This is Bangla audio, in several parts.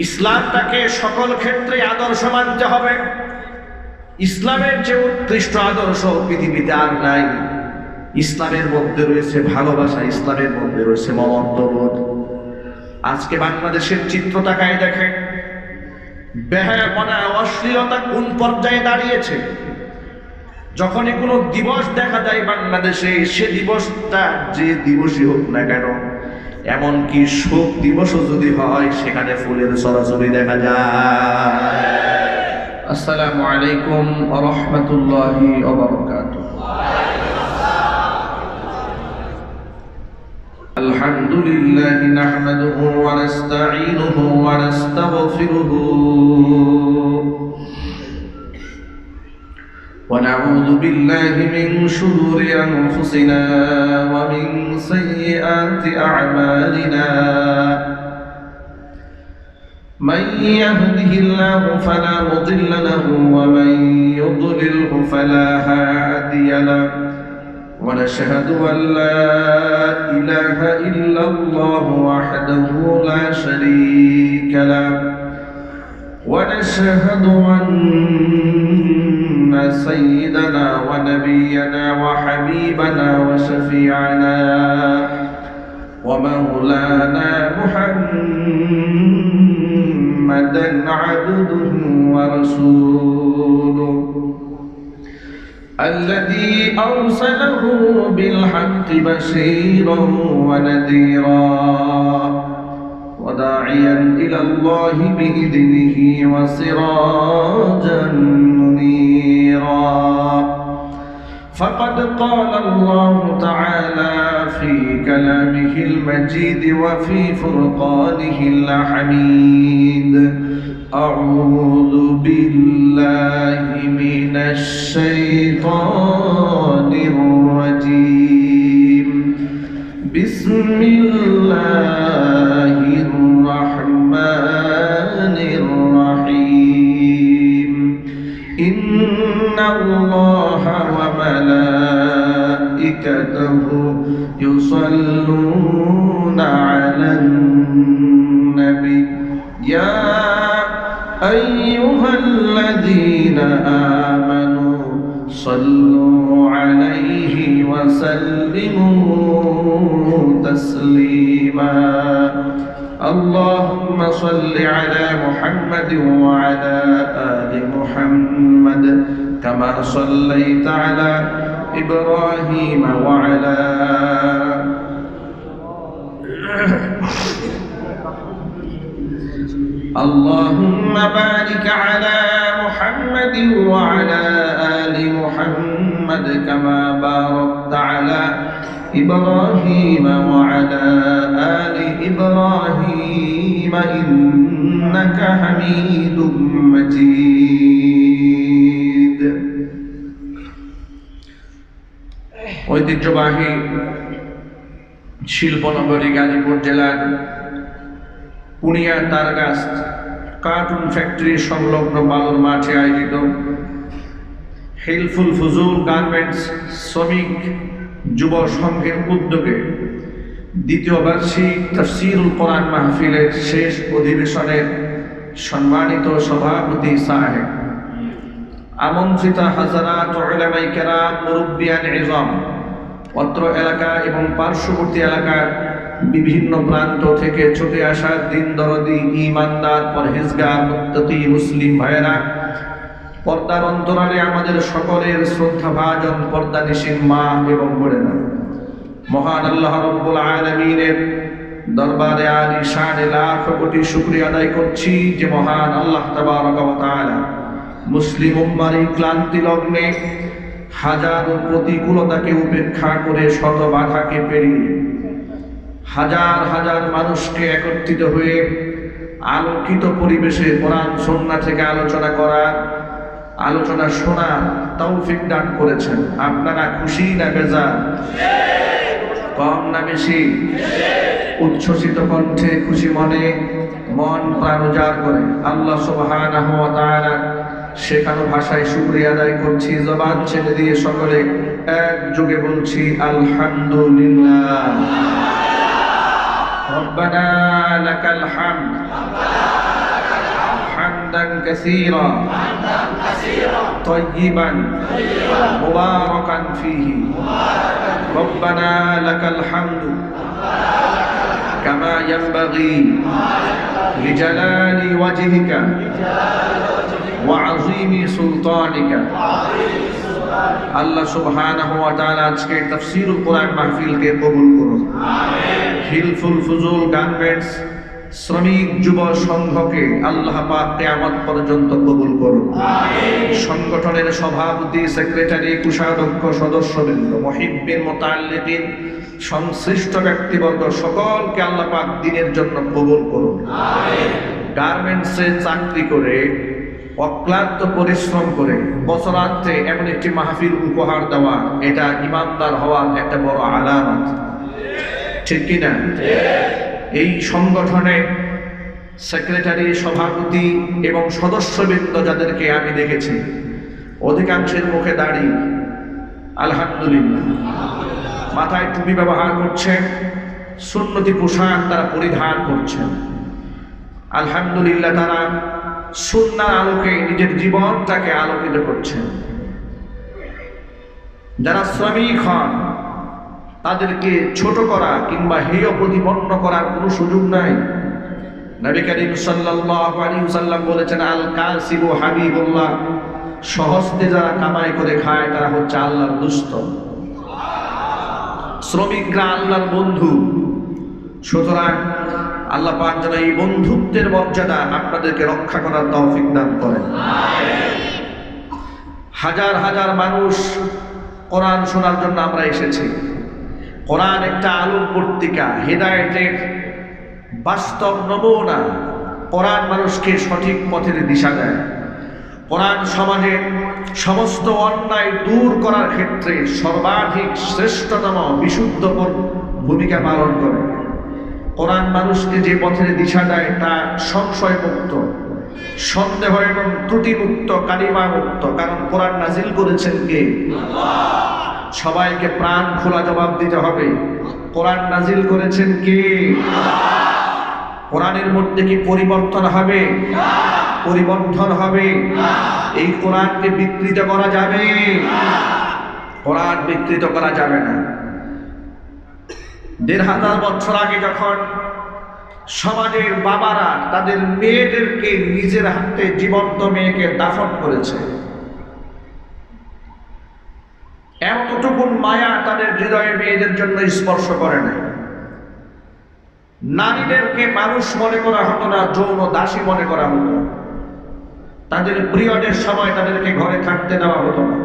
ইসলামটাকে সকল ক্ষেত্রে আদর্শ মানতে হবে। ইসলামের যে উৎকৃষ্ট আদর্শ পৃথিবীতে আর নাই। ইসলামের মধ্যে রয়েছে ভালোবাসা, ইসলামের মধ্যে রয়েছে মমত্ববোধ। আজকে বাংলাদেশের চিত্র তাকায় দেখেন, বেহায়াপনা, অশ্লীলতা কোন পর্যায়ে দাঁড়িয়েছে। যখনই কোনো দিবস দেখা যায় বাংলাদেশে, সে দিবসটা যে দিবসই হোক না কেন, এমনকি শোক দিবসও যদি হয়, সেখানে ফুলের ছড়াছড়ি দেখা যায়। আসসালামু আলাইকুম ওয়া রাহমাতুল্লাহি ওয়া বারাকাতুহু। আলহামদুলিল্লাহি নাহমাদুহু ওয়া নাস্তাঈনুহু ওয়া নাস্তাগফিরুহু ونعوذ بالله من شرور أنفسنا ومن سيئات أعمالنا من يهده الله فلا مضل له ومن يضلله فلا هادي له ونشهد أن لا إله إلا الله وحده لا شريك له ونشهد أن سيدنا ونبينا وحبيبنا وشفيعنا ومولانا محمدا عبده ورسوله الذي أرسله بالحق بشيرا ونذيرا وداعيا إلى الله بإذنه وسراجا منيرا فقد قال الله تعالى في كلامه المجيد وفي فرقانه الحميد أعوذ بالله من الشيطان الرجيم بسم الله الرحمن الرحيم إن الله وملائكته يصلون على النبي يا أيها الذين آمنوا صلوا عليه وسلموا تسليما اللهم صل على محمد وعلى آل محمد كما صليت على إبراهيم وعلى اللهم بارك على محمد وعلى آل محمد كما باركت على إبراهيم وعلى آل إبراهيم إنك حميد مجيد ঐতিহ্যবাহী শিল্পনগরী গাজীপুর জেলার পুনিয়া তারগাছ কার্টুন ফ্যাক্টরি সংলগ্ন বালুর মাঠে আয়োজিত হেলফুল ফুজুল গার্মেন্টস শ্রমিক যুব সংঘের উদ্যোগে দ্বিতীয় বার্ষিক তাফসীরুল কোরআন মাহফিলের শেষ অধিবেশনের সম্মানিত সভাপতি সাহেব, আমন্ত্রিত হাজারাত উলামায়ে কেরাম, মুরব্বিয়ান ইজম, অত্র এলাকা এবং পার্শ্ববর্তী এলাকার বিভিন্ন প্রান্ত থেকে ছুটে আসা দিন দরদি, ঈমানদার, পরহেজগার, মুত্তাকি মুসলিম ভাইয়েরা, পর্দার অন্তরালে আমাদের সকলের শ্রদ্ধাভাজন পর্দানিশীন মা এবং বোনেরা, মহান আল্লাহ রাব্বুল আলামিনের দরবারে আলিশানে লাখ কোটি শুকরিয়া আদায় করছি যে মহান আল্লাহ তাবারক ওয়া তাআলা মুসলিম উম্মার এই ক্লান্তি লগ্নে হাজারো প্রতিকূলতাকে উপেক্ষা করে, শত বাধাকে পেরিয়ে হাজার হাজার মানুষকে একত্রিত হয়ে আলোকিত পরিবেশে কোরআন সুন্নাহ থেকে আলোচনা করার, আলোচনা শোনার তৌফিক দান করেছেন। আপনারা খুশি না বেজার? কম না বেশি? উচ্ছ্বসিত কণ্ঠে, খুশি মনে, মন প্রাণ উজাড় করে আল্লাহ সুবহানাহু ওয়া তাআলা শেখানো ভাষায় শুকরিয়া আদায় করছি। জবান ছেড়ে দিয়ে সকলে একযোগে বলছি আলহামদুলিল্লাহ। রব্বানা লাকাল হামদ كثيرا طيبا مباركا فيه ربنا لك الحمد كما ينبغي لجلال وجهك وعظيم سلطانك আল্লাহ সুবহানাহু ওয়া তাআলা আজকে তাফসীরুল কোরআন মাহফিলকে কবুল করুন। হিলফুল ফুজুল গার্মেন্টস শ্রমিক যুব সংঘকে আল্লাহ পাক কিয়ামত পর্যন্ত কবুল করুন। সংগঠনের সভাপতি, সেক্রেটারি, কোষাধ্যক্ষ, সদস্যবৃন্দ, মুহিব্বিন, মুতাআল্লিকিন, সংশ্লিষ্ট ব্যক্তিবর্গ সকলকে আল্লাহ পাক দ্বীনের জন্য কবুল করুন। গার্মেন্টসে চাকরি করে অক্লান্ত পরিশ্রম করে বছরান্তে এমন একটি মাহফিল উপহার দেওয়া, এটা ইমানদার হওয়ার একটা বড় আলামত, ঠিক কিনা? এই সংগঠনে সেক্রেটারি, সভাপতি এবং সদস্যবৃন্দ যাদেরকে আমি দেখেছি, অধিকাংশের মুখে দাড়ি, আলহামদুলিল্লাহ, মাথায় টুপি ব্যবহার করছেন, সুন্নতি পোশাক তারা পরিধান করছেন, আলহামদুলিল্লাহ, তারা সুন্নাহর আলোকে নিজের জীবনটাকে আলোকিত করছেন। যারা শ্রমিক হন তাদেরকে ছোট করা কিংবা হেয় প্রতিপন্ন করার কোনো সুযোগ নাই। নবী করিম সাল্লাল্লাহু আলাইহি ওয়াসাল্লাম বলেছেন, আল কাসিবু হাবিবুল্লাহ, সহজে যারা কামাই করে খায় তারা হচ্ছে আল্লাহর দুষ্ট। শ্রমিকরা আল্লাহর বন্ধু। সুতরাং আল্লাহ পাক যেন এই বন্ধুত্বের মর্যাদা আপনাদেরকে রক্ষা করার তৌফিক দান করেন। হাজার হাজার মানুষ কোরআন শোনার জন্য আমরা এসেছি। কোরআন একটা আলোক পত্রিকা, হেদায়েতের বাস্তব নমুনা। কোরআন মানুষকে সঠিক পথের দিশা দেয়। কোরআন সমাজের সমস্ত অন্যায় দূর করার ক্ষেত্রে সর্বাধিক শ্রেষ্ঠতম বিশুদ্ধ ভূমিকা পালন করে। কোরআন মানুষকে যে পথের দিশা দেয় তা সংশয় মুক্ত, সন্দেহ এবং ত্রুটি মুক্ত, কালিমা মুক্ত। কারণ কোরআন নাজিল করেছেন কে? সবাইকে প্রাণ খোলা জবাব দিতে হবে, কোরআন নাজিল করেছেন কে? কোরআনের মধ্যে কি পরিবর্তন হবে? পরিবর্তন হবে। এই কোরআনকে বিকৃত করা যাবে? কোরআন বিকৃত করা যাবে না। ১৫০০ বছর আগে যখন সমাজের বাবারা তাদের মেয়েদেরকে নিজের হাতে জীবন্ত মেয়েকে দাফন করেছে, এতটুকু মায়া তাদের হৃদয়ে মেয়েদের জন্য স্পর্শ করে না। নারীদেরকে মানুষ মনে করা হতো না, যৌন দাসী মনে করা হতো। তাদের পিরিয়ডের সময় তাদেরকে ঘরে থাকতে দেওয়া হতো না।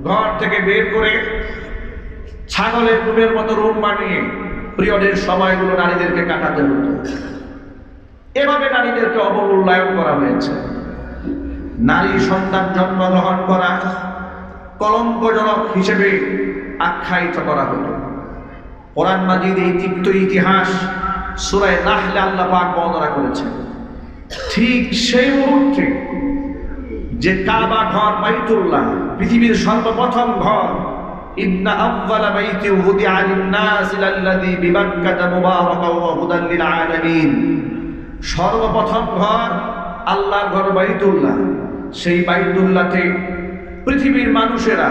ঘর থেকে বের করে ছাগলের রুমের মতো রুম বানিয়ে পিরিয়ডের সময়গুলো নারীদেরকে কাটাতে হতো। এভাবে নারীদেরকে অবমূল্যায়ন করা হয়েছে। নারী সন্তান জন্মগ্রহণ করা কলঙ্কজনক হিসেবে আখ্যায়িত করা হতো। কোরআন মাজিদ এই তিক্ত ইতিহাস সূরা নাহলে আল্লাহ পাক বর্ণনা করেছেন। ঠিক সেই মুহূর্তে যে কাবা ঘর, বাইতুল্লাহ, পৃথিবীর সর্বপ্রথম ঘর, ইন্না আউয়ালা বাইতি উদিআ লিন-নাস লাল্লাযী বিবাক্কাতা মুবারাকান ওয়া হুদাল লিল আলামিন, সর্বপ্রথম ঘর আল্লাহর ঘর বাইতুল্লাহ। সেই বাইতুল্লাহতে পৃথিবীর মানুষেরা,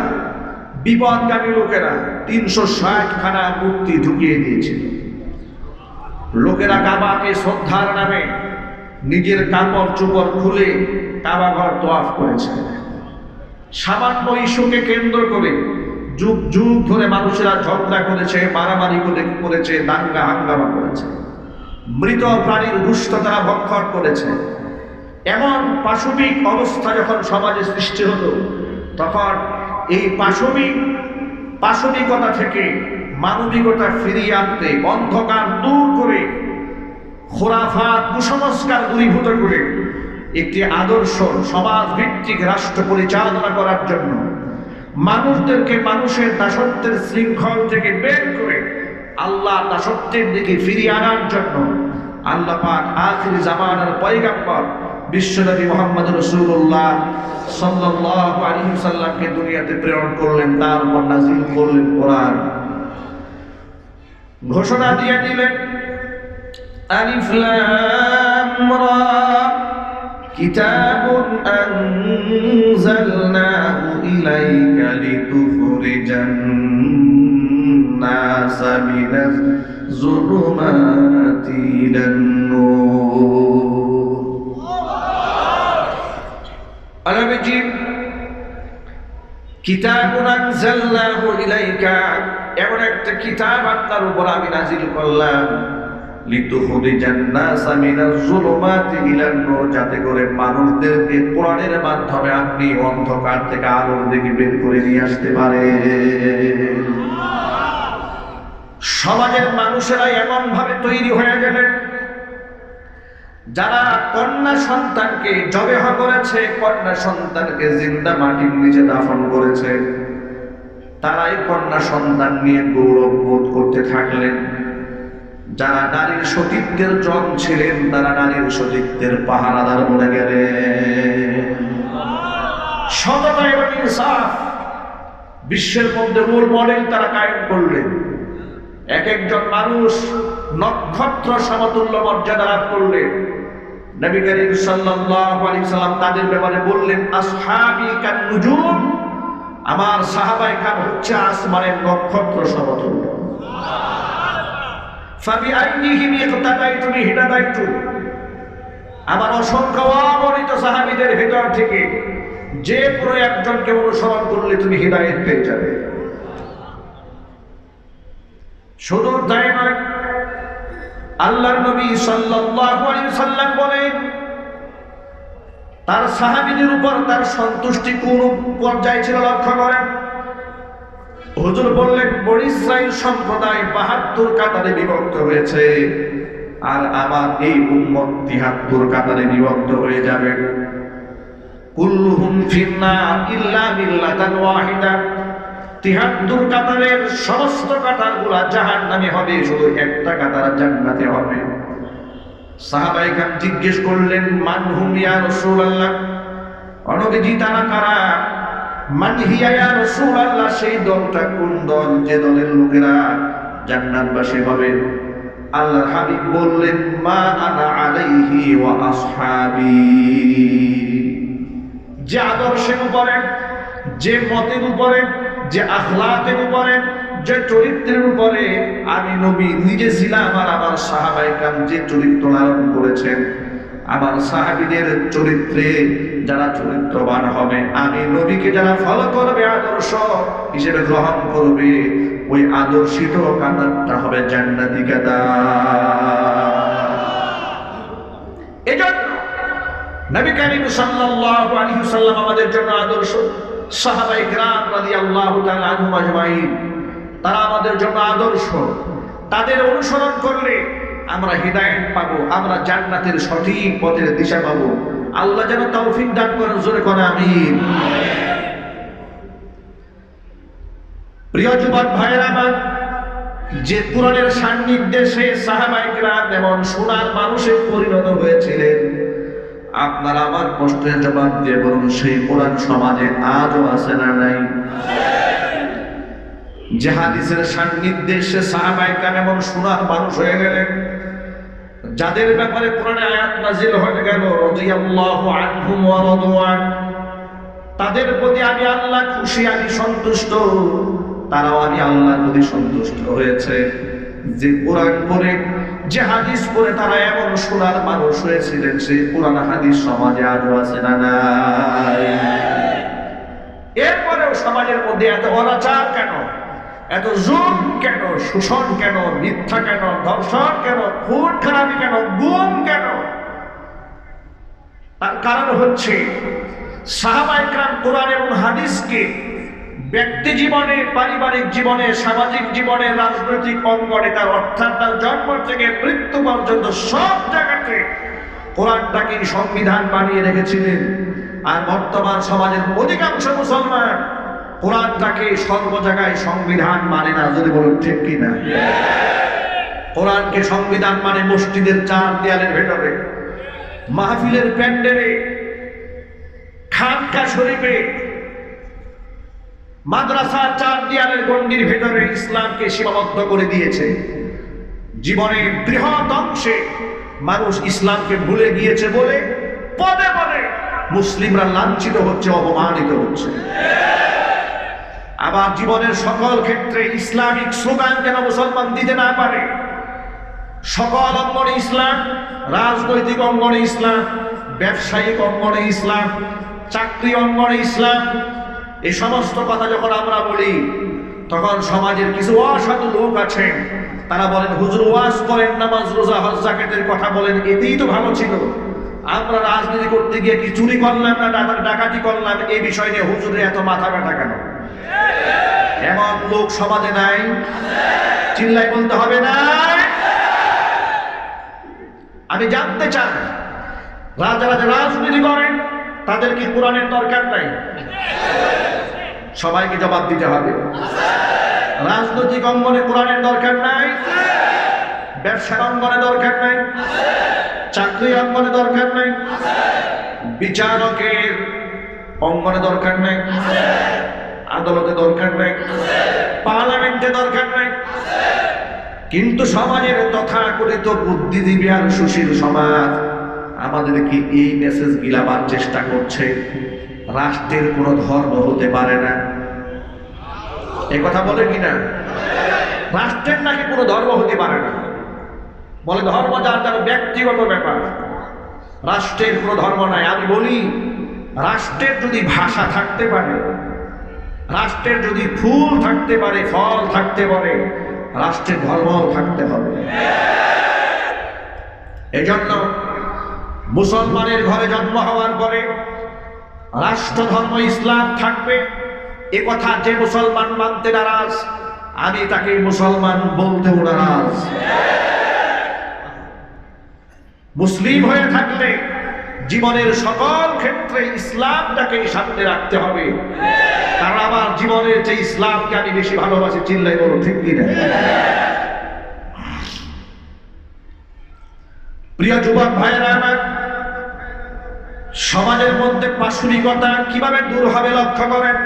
বিপদগামী লোকেরা ৩৬০ খানা মূর্তি ঢুকিয়ে দিয়েছিল। লোকেরা কাবাকে শ্রদ্ধার নামে নিজের কাপড় চোপড় খুলে কাবা ঘর তোয়াফ করেছে। সামান্য ইস্যুকে কেন্দ্র করে যুগ যুগ ধরে মানুষেরা ঝগড়া করেছে, মারামারি করেছে, দাঙ্গা হাঙ্গামা করেছে, মৃত প্রাণীর গোশত তারা ভক্ষণ করেছে। এমন পাশবিক অবস্থা যখন সমাজে সৃষ্টি হলো, তখন এই পাশবিকতা থেকে মানবিকতা ফিরিয়ে আনতে, অন্ধকার দূর করে, খোরাফাত কুসংস্কার দূরীভূত করে একটি আদর্শ সমাজ ভিত্তিক রাষ্ট্র পরিচালনা করার জন্য, মানুষদেরকে মানুষের দাসত্বের শৃঙ্খল থেকে বের করে আল্লাহ দাসত্বের দিকে ফিরিয়ে আনার জন্য আল্লাহ পাক আখির জামানার পয়গম্বর বিশ্বনবী মুহাম্মদ রাসূলুল্লাহ সাল্লাল্লাহু আলাইহি ওয়াসাল্লামকে দুনিয়াতে প্রেরণ করলেন। তার উপর নাযিল করলেন কোরআন। ঘোষণা দিয়ে দিলেন, আলিফ লাম রা কিতাবুন আনজালনাহু ইলাইকা লিতুখরিজান নাসা মিনাজ যুলুমাতি ইলান নূর। আলামিজি কিতাবুন আনজালনাহু ইলাইকা, এমন একটা কিতাব আপনার উপর আমি নাযিল করলাম, লিতুখরিজান নাসা মিনাজ যুলুমাতি ইলান নূর, যাতে করে মানুষদেরকে কোরআনের মাধ্যমে আপনি অন্ধকার থেকে আলোর দিকে বের করে নিয়ে আসতে পারেন। সমাজের মানুষেরা এমন ভাবে তৈরি হয়ে গেলেন, যারা কন্যা সন্তানকে জবেহ করেছে, কন্যা সন্তানকে জিন্দা মাটির নিচে দাফন করেছে, তারাই কন্যা সন্তান নিয়ে গৌরব বোধ করতে থাকলেন। যারা নারীর সতীত্বের জন ছিলেন, তারা নারীর সতীত্বের পাহারাদার বলে গেলেন। সততা এবং ইনসাফ বিশ্বের মধ্যে রোল মডেল তারা কায়েম করলেন। এক একজন মানুষ নক্ষত্র সমতুল্য মর্যাদা লাভ করলেন। নবী করিম সাল্লাল্লাহু আলাইহি সাল্লাম তাদের ব্যাপারে বললেন, আসহাবি কান নুজুম, আমার সাহাবায়ে কেরাম হচ্ছে আসমানের নক্ষত্র সমতুল্য। ফাবিআইহিম ইকতাদাইতু বিহিদাদাইতু, আমার অসংখ্য অগণিত সাহাবীদের ভিতর থেকে যে কোনো একজনকে অনুসরণ করলে তুমি হিদায়াত পেয়ে যাবে। শুধু তাই নয়, আল্লাহর নবী সাল্লাল্লাহু আলাইহি সাল্লাম বলেন, তার সাহাবীদের উপর তার সন্তুষ্টি কোন পর্যায়ে ছিল লক্ষ্য করেন। হুজুর বললেন, বনী ইসরাইল সম্প্রদায় ৭২ কাতারে বিভক্ত হয়েছে, আর আমার এই উম্মত ৭৩ কাতারে বিভক্ত হয়ে যাবে। কুল্লুহুম ফিন্নার ইল্লা মিল্লাতান ওয়াহিদা, ৭৩ কাতারের সমস্ত কাতারগুলা জাহান্নামে হবে, শুধু একটা কাতার জান্নাতে হবে। সাহাবায়ে কেরাম জিজ্ঞেস করলেন, মান হুম ইয়া রাসূলুল্লাহ, নবীজি তারা কারা? মান হিয়া ইয়া রাসূলুল্লাহ, সেই দলটা কোন দল যে দলের লোকেরা জান্নাতবাসী হবে? আল্লাহর হাবিব বললেন, মা আনা আলাইহি ওয়া আসহাবি, যে আদর্শের উপরে, যে মতের উপরে, যে আখলাকের উপরে, যে চরিত্রের উপরে আমি নবী নিজে ছিলাম, আর আমার সাহাবায়ে কেরাম যে চরিত্র লালন করেছেন, আমার সাহাবীদের চরিত্রে যারা চরিত্রবান হবে, আমি নবীকে যারা ফলো করবে, আদর্শ হিসেবে গ্রহণ করবে, ওই আদর্শিত কাতারটা হবে জান্নাতি কাতার। এজন্য নবী করিম সাল্লাল্লাহু আলাইহি ওয়াসাল্লাম আমাদের জন্য আদর্শ। সাহাবায়ে কেরাম রাদিয়াল্লাহু তাআলা আনহুম আজমাইন, তারা আমাদের জন্য আদর্শ। তাদের অনুসরণ করলে আমরা হিদায়াত পাবো, আমরা জান্নাতের সঠিক পথের দিশা পাবো। আল্লাহ যেন তৌফিক দান করেন, জোরে করে আমিন। প্রিয় যুবক ভাইয়েরা আমার, যে কোরআনের সান্নিধ্যে সাহাবায়ে কেরাম এমন সোনার মানুষে পরিণত হয়েছিলেন, আপনারা আমার প্রশ্নের জবাব দিয়ে বলুন, সেই কোরআন সমাজে আজও আছে না নাই? যে হাদিসের সান্নিধ্যে সাহাবায়ে কেরাম এমন সোনার মানুষ হয়ে গেলেন, যাদের ব্যাপারে কোরআনে আয়াত নাযিল হয়ে গেল, রাদিয়াল্লাহু আনহুম ওয়া রাদু আন, তাদের প্রতি আমি আল্লাহ খুশি, আমি সন্তুষ্ট, তারাও আমি আল্লাহর প্রতি সন্তুষ্ট হয়েছে। যে কোরআন পড়ে, যে হাদিস পড়ে তারা এমন সোনার মানুষ হয়েছিলেন, সেই কোরআন হাদিস সমাজে আজও আছে না নাই? এরপরেও সমাজের মধ্যে এত অনাচার কেন, এত জুলুম কেন, শোষণ কেন, মিথ্যা কেন, ধর্ষণ কেন, খুন খারাপি কেন, গুম কেন? তার কারণ হচ্ছে সাহাবায়ে কেরাম কোরআন এবং হাদিসকে ব্যক্তি জীবনে, পারিবারিক জীবনে, সামাজিক জীবনে, রাজনৈতিক অঙ্গনে, তার অর্থাৎ তার জন্ম থেকে মৃত্যু পর্যন্ত সব জায়গাতে কোরআনটাকে সংবিধান বানিয়ে রেখেছিলেন। আর বর্তমান সমাজের অধিকাংশ মুসলমান কোরআনটাকে সর্ব জায়গায় সংবিধান মানে না, যদি বলুন ঠিক কিনা? কোরআনকে সংবিধান মানে মসজিদের চার দেয়ালের ভেতরে, মাহফিলের প্যান্ডেলে, খানকা শরীফে, মাদ্রাসার চার দেয়ালের গণ্ডির ভেতরে ইসলামকে সীমাবদ্ধ করে দিয়েছে। জীবনের বৃহৎ অংশে মানুষ ইসলামকে ভুলে গিয়েছে বলে পদে পদে মুসলিমরা লাঞ্ছিত হচ্ছে, অপমানিত হচ্ছে। আবার জীবনের সকল ক্ষেত্রে ইসলামিক স্লোগান যেন মুসলমান দিতে না পারে। সকল অঙ্গনে ইসলাম, রাজনৈতিক অঙ্গনে ইসলাম, ব্যবসায়িক অঙ্গনে ইসলাম, চাকরি অঙ্গনে ইসলাম, এই সমস্ত কথা যখন আমরা বলি তখন সমাজের কিছু অসাধু লোক আছেন, তারা বলেন হুজুর ওয়াজ করেন, নামাজ রোজা হজ জাকাতের কথা বলেন, এতেই তো ভালো ছিল, আমরা রাজনীতি করতে গিয়ে কি চুরি করলাম না ডাকাতি করলাম, এই বিষয় নিয়ে হুজুরের এত মাথা ব্যথা কেন? এমন লোক সমাজে নাই? চিল্লাই বলতে হবে না। আমি জানতে চাই যারা রাজনীতি করেন তাদের কি কোরআনের দরকার নাই? সবাইকে জবাব দিতে হবে। রাজনৈতিক অঙ্গনে কোরআনের দরকার নাই? ব্যবসার অঙ্গনে দরকার নাই? চাকরি অঙ্গনে দরকার নাই? বিচারকের অঙ্গনে দরকার নাই? আদালতে দরকার নাই? পার্লামেন্টে দরকার নাই? কিন্তু সমাজের তথাকথিত বুদ্ধিজীবী আর সুশীল সমাজ আমাদেরকে এই মেসেজ গিলাবার চেষ্টা করছে, রাষ্ট্রের কোনো ধর্ম হতে পারে না। এ কথা বলে কিনা? রাষ্ট্রের নাকি কোনো ধর্ম হতে পারে না। বলে ধর্ম যার তার ব্যক্তিগত ব্যাপার, রাষ্ট্রের কোনো ধর্ম নাই। আমি বলি রাষ্ট্রের যদি ভাষা থাকতে পারে, রাষ্ট্রের যদি ফুল থাকতে পারে, ফল থাকতে পারে, রাষ্ট্রের ধর্মও থাকতে হবে। এজন্য মুসলমানের ঘরে জন্ম হওয়ার পরে রাষ্ট্র ধর্ম ইসলাম থাকবে, এ কথা যে মুসলমান মানতে নারাজ, আমি তাকে মুসলমান বলতেও নারাজ। মুসলিম হয়ে থাকলে জীবনের সকল ক্ষেত্রে ইসলামটাকে সামনে রাখতে হবে, কারণ আমার জীবনের যে ইসলামকে আমি বেশি ভালোবাসি। চিল্লাই বলো ঠিক কিনা? প্রিয় যুবক ভাইয়েরা আমার, সমাজের মধ্যে পাশবিকতা কিভাবে দূর হবে লক্ষ্য করেন।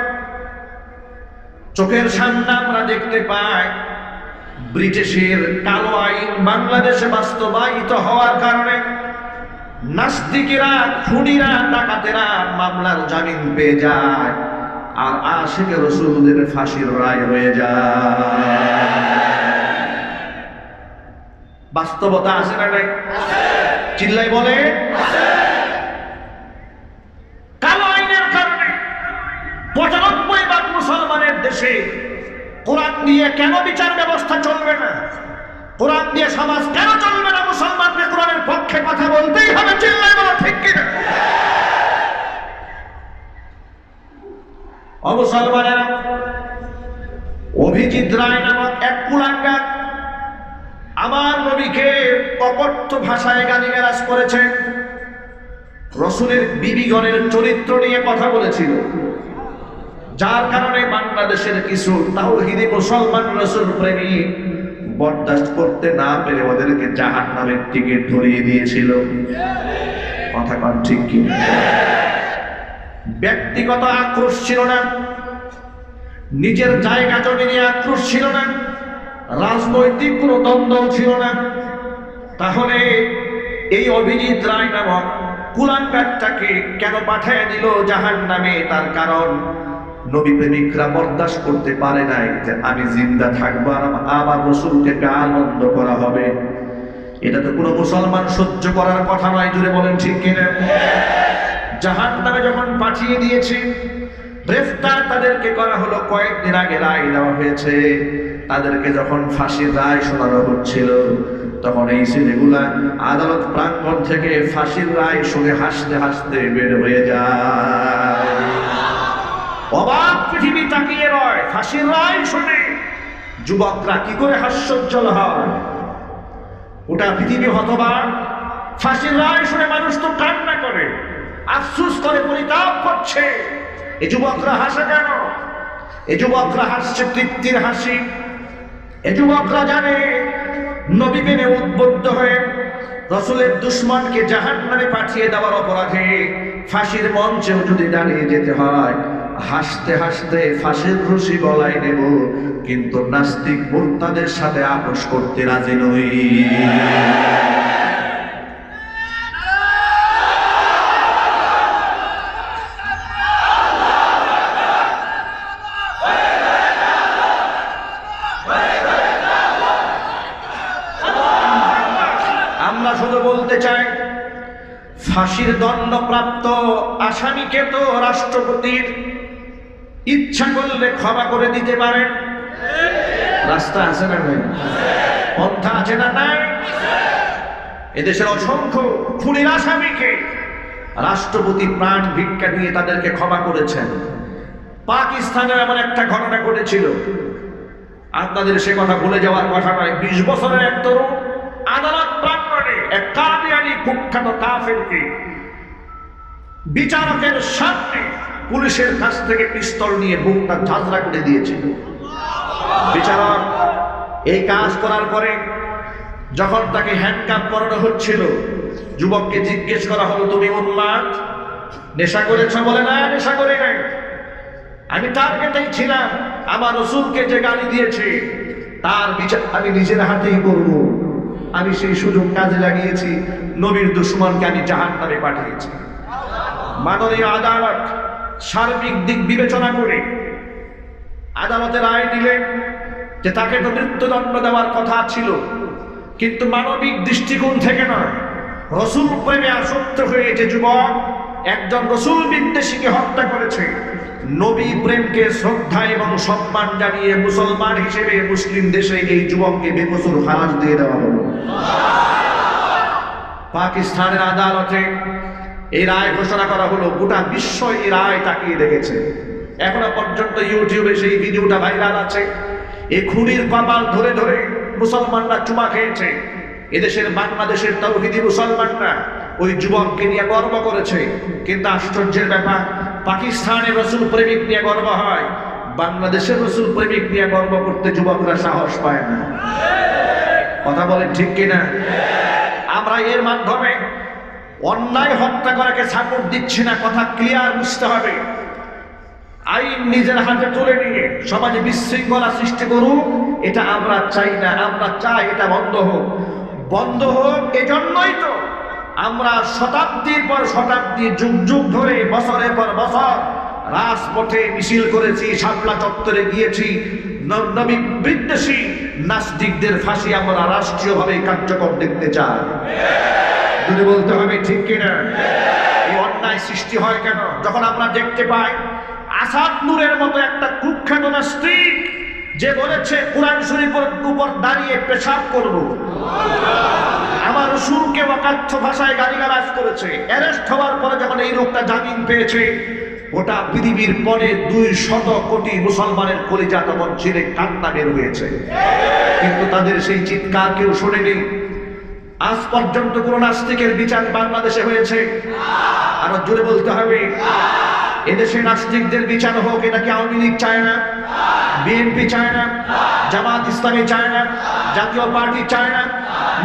চোখের সামনে আমরা দেখতে পাই ব্রিটিশের কালো আইন বাংলাদেশে বাস্তবায়িত হওয়ার কারণে নাস্তিকেরা, খুনিরা, ডাকাতেরা মামলার জামিন পেয়ে যায়, আর আশিকে রাসূলদের ফাঁসির রায় হয়ে যায়। বাস্তবতা আছে না নাই? চিল্লাই বলে। কালো আইনের কারণে 95% মুসলমানের দেশে কোরআন দিয়ে কেন বিচার ব্যবস্থা চলবে না? কোরআন দিয়ে সমাজ কেন চলবে না? মুসলমানকে কোরআনের পক্ষে কথা বলতেই হবে। চিল্লাই বলো ঠিক কিনা? মুসলমানেরা, অভিজিৎ রায় নামক এক কুলাঙ্গার আমার নবীকে অকথ্য ভাষায় গালিগালাজ করেছে, রাসূলের বিবিগণের চরিত্র নিয়ে কথা বলেছিল, যার কারণে বাংলাদেশের কিছু তাওহীদি মুসলমান রাসূল প্রেমী বরদাস্ত করতে না পেরে ওদেরকে জাহান্নামের টিকিট ধরিয়ে দিয়েছিল। কথা কন ঠিক কি? ব্যক্তিগত আক্রোশ ছিল না, নিজের জায়গা জমি নিয়ে আক্রোশ ছিল না, রাজনৈতিক কোনো দ্বন্দ্ব ছিল না। তাহলে এই অভিজিৎ রায় নামক কুলাঙ্গারটাকে কেন পাঠিয়ে দিল জাহান্নামে? তার কারণ নবী প্রেমিকরা বরদাস্ত করতে পারে নাই যে আমি জিন্দা থাকবো আর আবার রাসূলকে গালমন্দ করা হবে। এটা তো কোনো মুসলমান সহ্য করার কথা নয়। জুড়ে বলেন ঠিক কিনা? জাহান্নামে যখন পাঠিয়ে দিয়েছে, গ্রেফতার তাদেরকে করা হলো। কয়েকদিন আগে রায় দেওয়া হয়েছে, তাদেরকে যখন ফাঁসির রায় শোনানো হচ্ছিল তখন এই ছেলেগুলা আদালত প্রাঙ্গণ থেকে ফাঁসির রায় শুনে হাসতে হাসতে বের হয়ে যায়। অবাক পৃথিবী তাকিয়ে রয় ফাঁসির রায় শুনে যুবকরা কি করে হাস্যোজ্জ্বল হয়। ওটা পৃথিবী হতবাক। ফাঁসির রায় শুনে মানুষ তো কান্না করে, আফসোস করে, পরিতাপ করছে। এই যুবকরা হাসে কেন? এই যুবকরা হাসছে তৃপ্তির হাসি। এই যুবকরা জানে নবী প্রেমে উদ্বুদ্ধ হয়ে রাসূলের দুশমনকে জাহান্নামে পাঠিয়ে দেওয়ার অপরাধে ফাঁসির মঞ্চেও যদি দাঁড়িয়ে যেতে হয়, হাসতে হাসতে ফাঁসির রশি গলায় নেব, কিন্তু নাস্তিক মুরতাদের সাথে আপোষ করতে রাজি নই। ফাঁসির দণ্ডপ্রাপ্ত আসামিকে তো রাষ্ট্রপতির ইচ্ছা করলে ক্ষমা করে দিতে পারেন। রাস্তা আছে না নাই? পন্থা আছে না নাই? এদেশের অসংখ্য খুনির আসামিকে রাষ্ট্রপতি প্রাণ ভিক্ষা দিয়ে তাদেরকে ক্ষমা করেছেন। পাকিস্তানে এমন একটা ঘটনা ঘটেছিল, আপনাদের সে কথা ভুলে যাওয়ার কথা নয়। 20 বছরের এক তরুণ আদালত প্রাঙ্গণে এক কাদিয়ানি কুখ্যাত কাফেরকে বিচারকের সামনে পুলিশের কাছ থেকে পিস্তল নিয়ে বুকটা ঝাঁঝরা করে দিয়েছিল। বিচারক এই কাজ করার পরে যখন তাকে হ্যান্ডকাপ করানো হচ্ছিল, যুবককে জিজ্ঞেস করা হলো, তুমি উন্মাদ, নেশা করেছ? বলে না, নেশা করি নাই, আমি টার্গেটেই ছিলাম। আমার রাসূলকে যে গালি দিয়েছে তার বিচার আমি নিজের হাতেই করব। আমি সেই সুযোগ কাজে লাগিয়েছি, নবীর দুশমনকে আমি জাহান্নামে পাঠিয়েছি। মাননীয় আদালত সার্বিক দিক বিবেচনা করে আদালতের রায় দিলেন যে তাকে তো মৃত্যুদণ্ড দেওয়ার কথা ছিল, কিন্তু মানবিক দৃষ্টিকোণ থেকে নয়, রাসূল প্রেমে আসক্ত হয়ে যে যুবক একজন রাসূল বিদ্বেষীকে হত্যা করেছে, নবী প্রেমকে শ্রদ্ধা এবং সম্মান জানিয়ে মুসলমান হিসেবে মুসলিম দেশে এই যুবককে বেকসুর ফাঁস দিয়ে দেওয়া হলো। পাকিস্তানের আদালতে এই রায় ঘোষণা করা হলো। গোটা বিশ্ব এই রায় তাকিয়ে দেখেছে। এখনো পর্যন্ত ইউটিউবে সেই ভিডিওটা ভাইরাল আছে। এই খুনির কপাল ধরে ধরে মুসলমানরা চুমা খেয়েছে। এদেশের বাংলাদেশের তাওহীদি মুসলমানরা ওই যুবককে নিয়ে গর্ব করেছে। কিন্তু আশ্চর্যের ব্যাপার, পাকিস্তানের রাসূল প্রেমিক নিয়ে গর্ব হয়, বাংলাদেশের রাসূল প্রেমিক নিয়ে গর্ব করতে যুবকরা সাহস পায় না। কথা বলেন ঠিক কিনা? আমরা এর মাধ্যমে অন্যায় হত্যা করাকে সাপোর্ট দিচ্ছি না, কথা ক্লিয়ার বুঝতে হবে। আইন নিজের হাতে তুলে নিয়ে সমাজে বিশৃঙ্খলা সৃষ্টি করুক, এটা আমরা চাই না। আমরা চাই এটা বন্ধ হোক। বন্ধ হোক এজন্যই তো আমরা শতাব্দীর পর শতাব্দী, যুগ যুগ ধরে, বছরের পর বছর রাজপথে মিছিল করেছি, শাপলা চত্বরে গিয়েছি। নবী বিদ্বেষী নাস্তিকদের ফাঁসি আমরা রাষ্ট্রীয়ভাবে কার্যকর দেখতে চাই। যদি বলতে হবে ঠিক কিনা? এই অন্যায় সৃষ্টি হয় কেন? যখন আমরা দেখতে পাই আসাদ নূরের মতো একটা কুখ্যাত নাস্তিক যে বলেছে কুরআন শরীফের উপর দাঁড়িয়ে পেশাব করব, আমার রাসূলকে অকথ্য ভাষায় গালিগালাজ করেছে, অ্যারেস্ট হওয়ার পরে যখন এই লোকটা জামিন পেয়েছে, গোটা পৃথিবীর পরে 200 কোটি মুসলমানের কলিজা তখন ছিঁড়ে কান্না বের হয়েছে, কিন্তু তাদের সেই চিৎকার কেউ শোনেনি। আজ পর্যন্ত কোন নাস্তিকের বিচার বাংলাদেশে হয়েছে? আরো জোরে বলতে হবে। এদেশে নাস্তিকদের বিচার হোক, এটা কি আওয়ামী লীগ চায় না? বিএনপি চায় না? জামাত ইসলামী চায় না? জাতীয় পার্টি চায় না?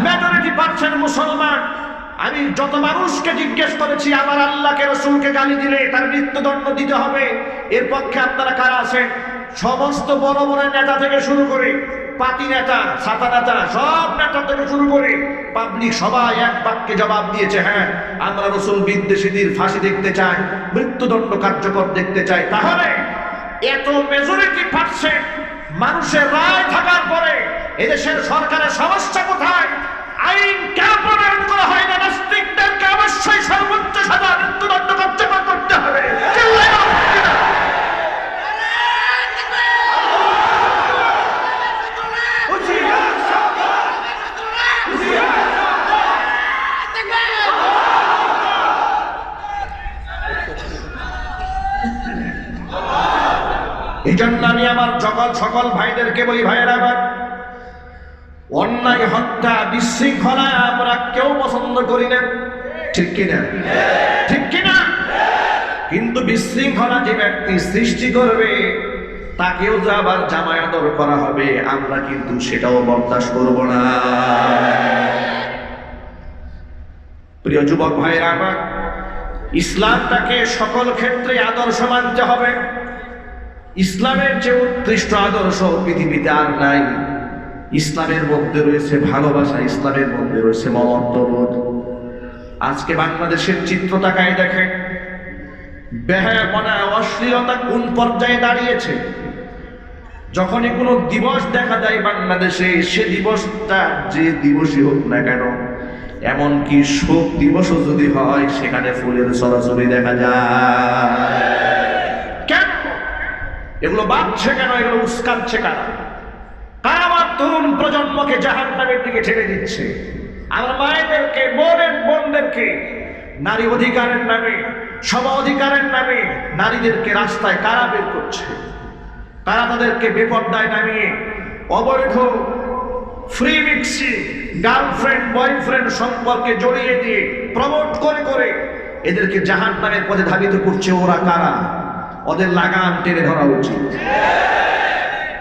মেজরিটি পার্সেন্ট মুসলমান। আমি যত মানুষকে জিজ্ঞেস করেছি, আমার আল্লাহকে রাসূলকে গালি দিলে তার মৃত্যুদণ্ড দিতে হবে, এর পক্ষে আপনারা কারা আছেন? সমস্ত বড় বড় নেতা থেকে শুরু করে পাতি নেতা, ছাতা নেতা, সব নেতা থেকে শুরু করে পাবলিক সবাই এক বাক্যে জবাব দিয়েছে, হ্যাঁ আমরা রাসূল বিদ্বেষীদের ফাঁসি দেখতে চাই, মৃত্যুদণ্ড কার্যকর দেখতে চাই। তাহলে এত মেজরিটি পার্সেন্ট মানুষের রায় থাকার পরে এদেশের সরকারের সমস্যা কোথায়? আইন কেন প্রণয়ন করা হয় না? নাস্তিকদেরকে অবশ্যই সর্বোচ্চ সাজা, মৃত্যুদণ্ড কার্যকর করতে হবে। এই জন্য আমি আমার সকল ভাইদেরকে বলি, ভাইয়েরা আমার, অন্যায়, হত্যা, বিশৃঙ্খলা আমরা কেউ পছন্দ করি না, ঠিক কিনা? ঠিক কিনা? কিন্তু বিশৃঙ্খলা যে ব্যক্তি সৃষ্টি করবে তাকেও যে আবার জামায় আদর করা হবে, আমরা কিন্তু সেটাও বরদাস্ত করব না। প্রিয় যুবক ভাইয়েরা আমার, ইসলামটাকে সকল ক্ষেত্রে আদর্শ মানতে হবে। ইসলামের যে উৎকৃষ্ট আদর্শ পৃথিবীতে আর নাই। ইসলামের মধ্যে রয়েছে ভালোবাসা, ইসলামের মধ্যে রয়েছে মমত্ববোধ। আজকে বাংলাদেশের চিত্র তাকায় দেখেন, বেহায়াপনা, অশ্লীলতা কোন পর্যায়ে দাঁড়িয়েছে। যখনই কোনো দিবস দেখা যায় বাংলাদেশে, সে দিবসটা যে দিবসই হোক না কেন, এমনকি শোক দিবসও যদি হয় সেখানে ফুলের ছড়াছড়ি দেখা যায়। কেন এগুলো বাড়ছে, কেন এগুলো উস্কাচ্ছে কারা? কারা আমার তরুণ প্রজন্মকে জাহান্নামের দিকে ঠেলে দিচ্ছে? আমার মায়েদেরকে, বোনদেরকে নারী অধিকারের নামে, সম অধিকারের নামে নারীদেরকে রাস্তায় কারা বের করছে? কারা তাদেরকে বেপর্দায় নামিয়ে অবৈধ ফ্রি মিক্সিং, গার্লফ্রেন্ড বয়ফ্রেন্ড সম্পর্কে জড়িয়ে দিয়ে প্রমোট করে করে এদেরকে জাহান্নামের পথে ধাবিত করছে? ওরা কারা? ওদের লাগাম টেনে ধরা উচিত,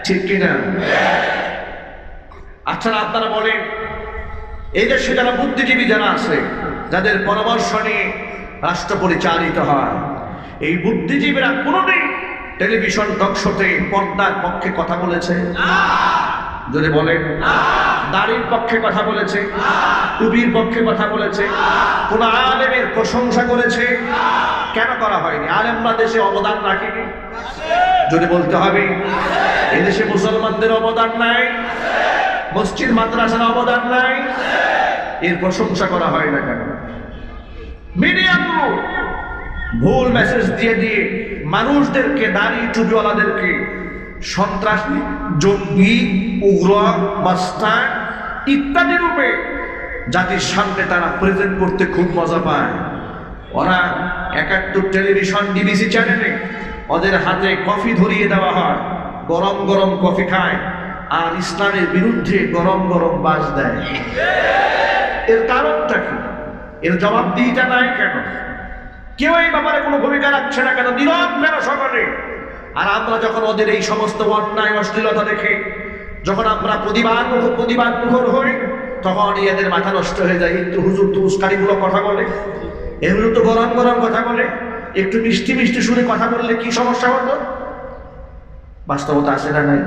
ঠিক কিনা? আচ্ছা, আপনারা বলেন, এই দেশে যারা বুদ্ধিজীবী যারা আছে, যাদের পরামর্শ নিয়ে রাষ্ট্র পরিচালিত হয়, এই বুদ্ধিজীবীরা কোনোদিন টেলিভিশন টকশোতে পর্দার পক্ষে কথা বলেছে? যদি বলেন, দাড়ির পক্ষে কথা বলেছে? টুপির পক্ষে কথা বলেছে? কোন আলেমের প্রশংসা করেছে? কেন করা হয়নি? আলেমরা দেশে অবদান রাখেনি? যদি বলতে হবে এদেশে মুসলমানদের অবদান নাই, মসজিদ মাদ্রাসার অবদান নাই, এর প্রশংসা করা হয় না কেন? মিডিয়াগুলো ভুল মেসেজ দিয়ে দিয়ে মানুষদেরকে, দাড়ি টুপিওয়ালাদেরকে সন্ত্রাসী, জঙ্গি, উগ্র, মাস্তান ইত্যাদি রূপে জাতির সামনে তারা প্রেজেন্ট করতে খুব মজা পায়। ওরা 71 টেলিভিশন ডিবিসি চ্যানেলে ওদের হাতে কফি ধরিয়ে দেওয়া হয়, গরম গরম কফি খায়, আর ইসলামের বিরুদ্ধে গরম গরম বাস দেয়। এর কারণটা কি? এর জবাবদিহিটা নাই কেন? কেউ এই ব্যাপারে কোনো ভূমিকা রাখছে না কেন? নীরব কেন সকলে? আর আমরা যখন ওদের এই সমস্ত অন্যায় অশ্লীলতা দেখে যখন আমরা প্রতিবাদ মুখর হই, তখন এদের মাথা নষ্ট হয়ে যায়। একটু হুজুর তো উস্কানিগুলো কথা বলে, এগুলো তো গরম গরম কথা বলে, একটু মিষ্টি মিষ্টি সুরে কথা বললে কি সমস্যা হতো? বাস্তবতা আছে না নাই?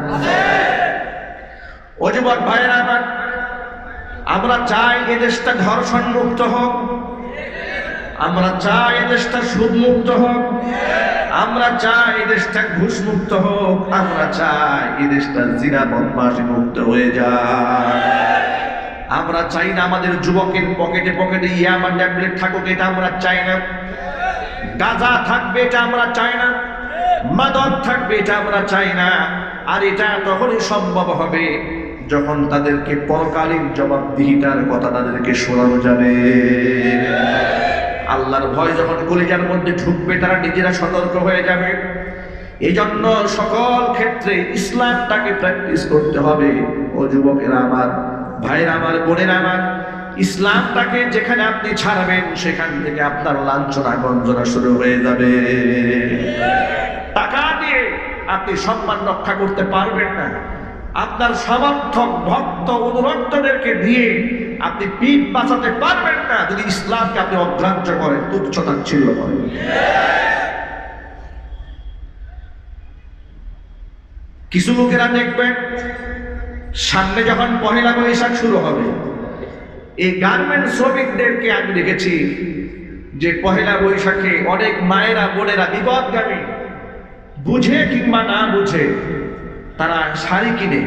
ও যুবক ভাইয়েরা আমার, আমরা চাই এ দেশটা ধর্ষণ মুক্ত হোক, আমরা চাই এ দেশটা সুদ মুক্ত হোক, আমরা চাই এ দেশটা ঘুষ মুক্ত হোক, আমরা চাই এ দেশটা জিনা বদমাশি মুক্ত হয়ে যায়। আমরা চাই না আমাদের যুবকের পকেটে পকেটে ইয়াবা ট্যাবলেট থাকুক, এটা আমরা চাই না। গাঁজা থাকবে, এটা আমরা চাই না। মাদক থাকবে, এটা আমরা চাই না। আর এটা তখনই সম্ভব হবে যখন তাদেরকে পরকালীন জবাবদিহিতার কথা তাদেরকে শোনানো যাবে। আল্লাহর ভয় যখন কলিজার মধ্যে ঢুকবে, তারা নিজেরা সতর্ক হয়ে যাবে। এই জন্য সকল ক্ষেত্রে ইসলামটাকে প্র্যাকটিস করতে হবে। ও যুবকেরা আমার, ভাইরা আমার, বোনেরা আমার, ইসলামটাকে যেখানে আপনি ছাড়বেন সেখান থেকে আপনার লাঞ্ছনা গঞ্জনা শুরু হয়ে যাবে। টাকা দিয়ে আপনি সম্মান রক্ষা করতে পারবেন না। আপনার সমর্থক, ভক্ত, অনুরক্তদেরকে দিয়ে আপনি পিঠ বাঁচাতে পারবেন না যদি ইসলামকে আপনি অগ্রাহ্য করেন, তুচ্ছ-তাচ্ছিল্য করেন। কিছু লোকেরা দেখবেন সামনে যখন পহেলা বৈশাখ শুরু হবে, এই গার্মেন্টস শ্রমিকদেরকে আমি দেখেছি যে পহেলা বৈশাখে অনেক মায়েরা বোনেরা বিপদগামী, বুঝে কিংবা না বুঝে তারা শাড়ি কিনে,